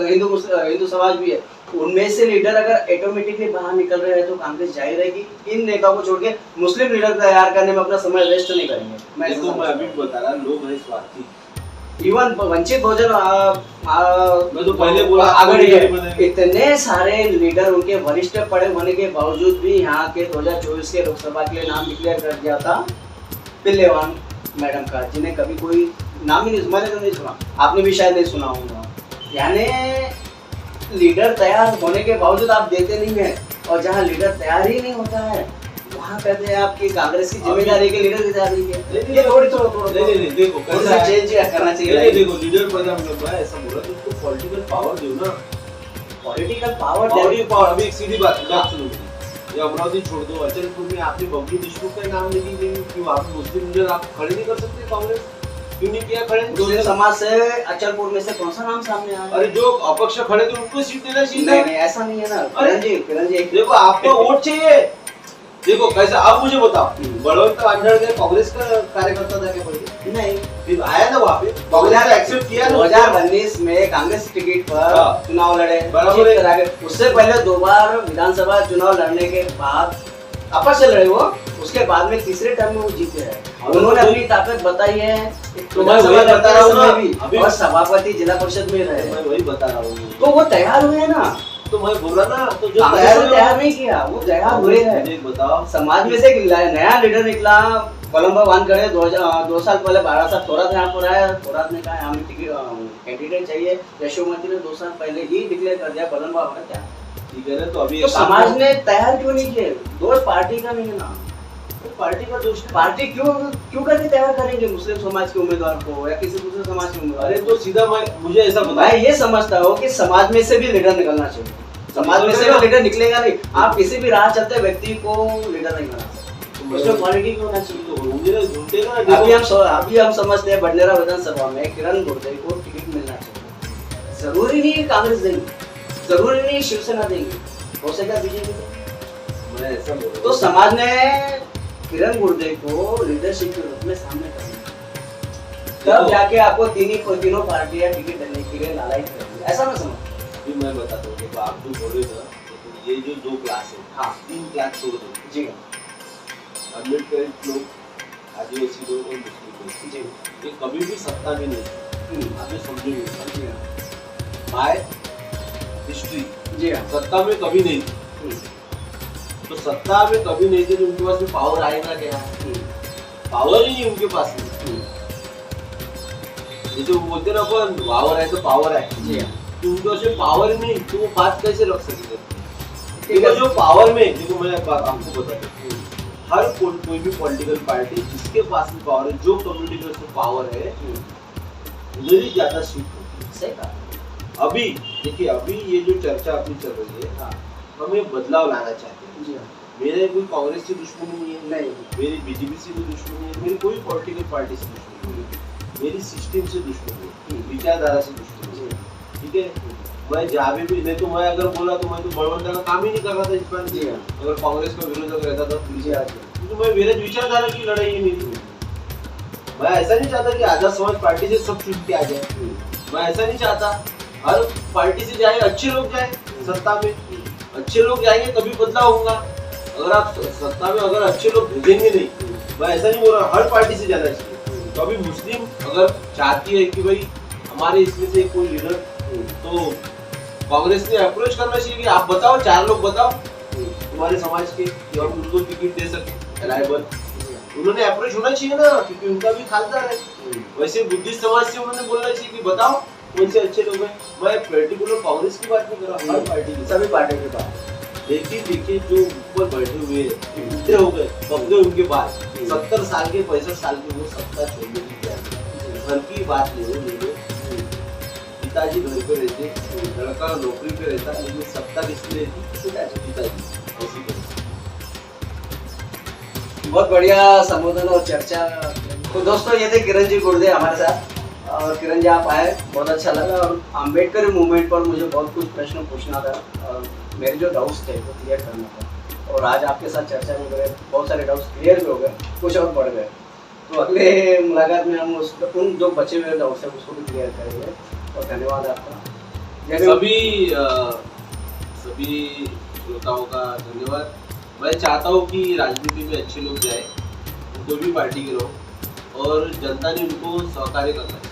हिंदू समाज भी है। उनमें से लीडर अगर ऑटोमेटिकली बाहर निकल रहे हैं तो कांग्रेस जाहिर है कि इन नेताओं को छोड़ के मुस्लिम लीडर तैयार करने में अपना समय वेस्ट नहीं करेंगे। मैं अभी बता रहा, लोग हैं स्वार्थी। इवन वंचित बहुजन मैं तो पहले बोला आगे है, इतने सारे लीडर उनके वरिष्ठ पड़े होने के बावजूद भी यहाँ के 2024 के लोकसभा के लिए नाम डिक्लेयर कर दिया था पिल्लेवान मैडम का, जिन्हें कभी कोई नाम ही नहीं, मैंने तो नहीं सुना, आपने भी शायद नहीं सुना होगा। यानी लीडर तैयार होने के बावजूद आप देते नहीं है, और जहाँ लीडर तैयार ही नहीं होता है वहाँ कहते हैं आपकी कांग्रेस की जिम्मेदारी के लीडर की तैयारी है। ये थोड़ी नहीं देखो कैसा चेंज करना चाहिए। देखो लीडर पर मैं ऐसा बोला तो उसको पॉलिटिकल पावर दो ना, पॉलिटिकल पावर पावर। अभी एक सीधी बात सुनो, ये अमरावती छोड़ दो, अचलपुर में आपने बबली देशमुख का नाम लेकिन क्यों आप मुस्लिम लीडर आप खड़े नहीं कर सकते? कांग्रेस क्यों नहीं किया खड़े? मुस्लिम समाज से अचलपुर में से कौन सा नाम सामने आया? अरे जो अपक्ष खड़े थे उनको सीट देना चाहिए। नहीं ऐसा नहीं है ना किरण जी देखो आपको वोट चाहिए। देखो कैसा, आप मुझे बताओ, बलवंत अंजड़ के कांग्रेस का कार्यकर्ता था क्या पहले? नहीं, फिर आया ना वहाँ पे, कांग्रेस ने एक्सेप्ट किया। 2019 में कांग्रेस टिकट पर चुनाव लड़े, बराबर है। उससे पहले 2 बार विधानसभा चुनाव लड़ने के बाद अपक्ष लड़े वो, उसके बाद में तीसरे टर्म में वो जीते हैं। उन्होंने अपनी ताकत बताई है, तो मैं वही बता रहा हूँ भी, और सभापति जिला परिषद में रहे। मैं वही बता रहा हूँ, तो वो तैयार हुए ना, तो मैं बोला ना, तो जो तैयार नहीं किया वो तैयार हुए हैं। बताओ, समाज में से एक नया लीडर निकला, कोलंबो वानखड़े 2 साल पहले 12 साल थोरात यहाँ पर आया, थोरात ने कहा हमें कैंडिडेट चाहिए, यशोमती ने 2 साल पहले ही डिक्लेयर कर दिया कोलंबो क्या, ठीक है ना। तो अभी तो समाज ने तैयार क्यों नहीं किए? दोष पार्टी का नहीं है ना, पार्टी का दोष। पार्टी क्यों करके तैयार करेंगे मुस्लिम समाज के उम्मीदवार को या किसी दूसरे समाज के उम्मीदवार? अरे तो सीधा मुझे ऐसा बता, मैं ये समझता हूँ कि समाज में से भी लीडर निकलना चाहिए। समाज में से भी लीडर निकलेगा नहीं, आप किसी भी राह चलते व्यक्ति को लीडर नहीं बना सकते, उसमें क्वालिटी भी होना चाहिए। अभी हम समझते हैं बडनेरा विधानसभा में किरण गुर्दे को टिकट मिलना चाहिए। जरूरी नहीं कांग्रेस देंगी, जरूरी नहीं शिवसेना देंगी, हो सकेगा बीजेपी। तो समाज ने किरण गुर्दे को लीडरशिप के रूप में सामने करना, तब जाके आपको तीनों पार्टियां टिकट देने के लिए लालायित करेंगी, ऐसा ना समझ। मैं बताता हूँ, देखो आप जो बोले ना, तो ये जो 2 क्लास है, हाँ 3 क्लास छोड़ दो जी, अम्बेडकर लोग, आदिवासी लोग और मुस्लिम लोग जी, ये कभी भी सत्ता में नहीं, आप जो समझोगे बाय हिस्ट्री जी, सत्ता में कभी नहीं थी। तो सत्ता में कभी नहीं थे, तो उनके पास में पावर आएगा क्या? पावर ही नहीं उनके पास में। जैसे वो बोलते ना अपन पावर है तो पावर है जी, उनके पास में पावर ही नहीं, तो वो बात कैसे रख सकते? देखो जो पावर में, देखो मैं एक बात आपको बताता हूँ, हर कोई भी पॉलिटिकल पार्टी जिसके पास में पावर है, जो कम्युनिटी के उसमें पावर है, उधर ही ज्यादा सीट होती है। सही कहा। अभी देखिए, अभी ये जो चर्चा अपनी चल रही है, हम ये बदलाव लाना चाहते हैं जी। मेरे कोई कांग्रेस से दुश्मनी नहीं है, नहीं मेरी बीजेपी से भी दुश्मनी है, मेरी कोई पॉलिटिकल पार्टी से दुश्मनी नहीं है, मेरी सिस्टम से दुश्मनी है, विचारधारा से दुश्मनी है, ठीक है। मैं जहाँ भी नहीं, तो मैं अगर बोला तो मैं तो बलवंत का काम ही नहीं कर रहा था इस बार जी, अगर कांग्रेस का विरोध रहता था तो मैं मेरे विचारधारा की लड़ाई है मेरी। मैं ऐसा नहीं चाहता कि आजाद समाज पार्टी से सब छूट के आ जाए, मैं ऐसा नहीं चाहता। हर पार्टी से जाए अच्छे लोग जाए सत्ता में, अच्छे लोग जाएंगे तभी बदलाव होगा। अगर आप सत्ता में अगर अच्छे लोग भेजेंगे नहीं, मैं ऐसा नहीं बोल रहा हर पार्टी से जाना चाहिए। तो अभी मुस्लिम अगर चाहती है कि भाई हमारे इसमें से कोई लीडर, तो कांग्रेस ने अप्रोच करना चाहिए कि आप बताओ, 4 लोग बताओ तुम्हारे समाज के कि हम उनको टिकट दे सके अलाइबल। उन्होंने अप्रोच होना चाहिए ना, क्योंकि उनका भी खासदार है। वैसे बुद्धिस्ट समाज से उन्होंने बोलना चाहिए कि बताओ कौन से अच्छे लोग हैं। मैं पर्टिकुलर कांग्रेस की बात नहीं कर रहा, हर पार्टी की, सभी पार्टियों के पास। देखिए जो ऊपर बैठे हुए बूढ़े हो गए, कब गए उनके पास 70 साल के 65 साल के, वो सत्ता छोड़ने की तैयारी। घर की बात नहीं है, मेरे पिताजी घर पे रहते, लड़का नौकरी पे रहता, लेकिन सत्ता किसने पिताजी ऐसी करते। बहुत बढ़िया संबोधन और चर्चा। तो दोस्तों ये थे किरण जी गुर्दे हमारे साथ, और किरण जी आप आए, बहुत अच्छा लगा। और अम्बेडकर मूवमेंट पर मुझे बहुत कुछ प्रश्न पूछना था और मेरे जो डाउट्स थे वो क्लियर करना था, और आज आपके साथ चर्चा में मेरे बहुत सारे डाउट्स क्लियर भी हो गए, कुछ और बढ़ गए। तो अगले मुलाकात में हम उन जो बचे हुए डाउट्स हैं उसको भी क्लियर करेंगे। और धन्यवाद आपका। सभी श्रोताओं का धन्यवाद। मैं चाहता हूँ कि राजनीति में अच्छे लोग जाए, कोई भी पार्टी के लोग, और जनता ने उनको सहकार्य करना चाहिए।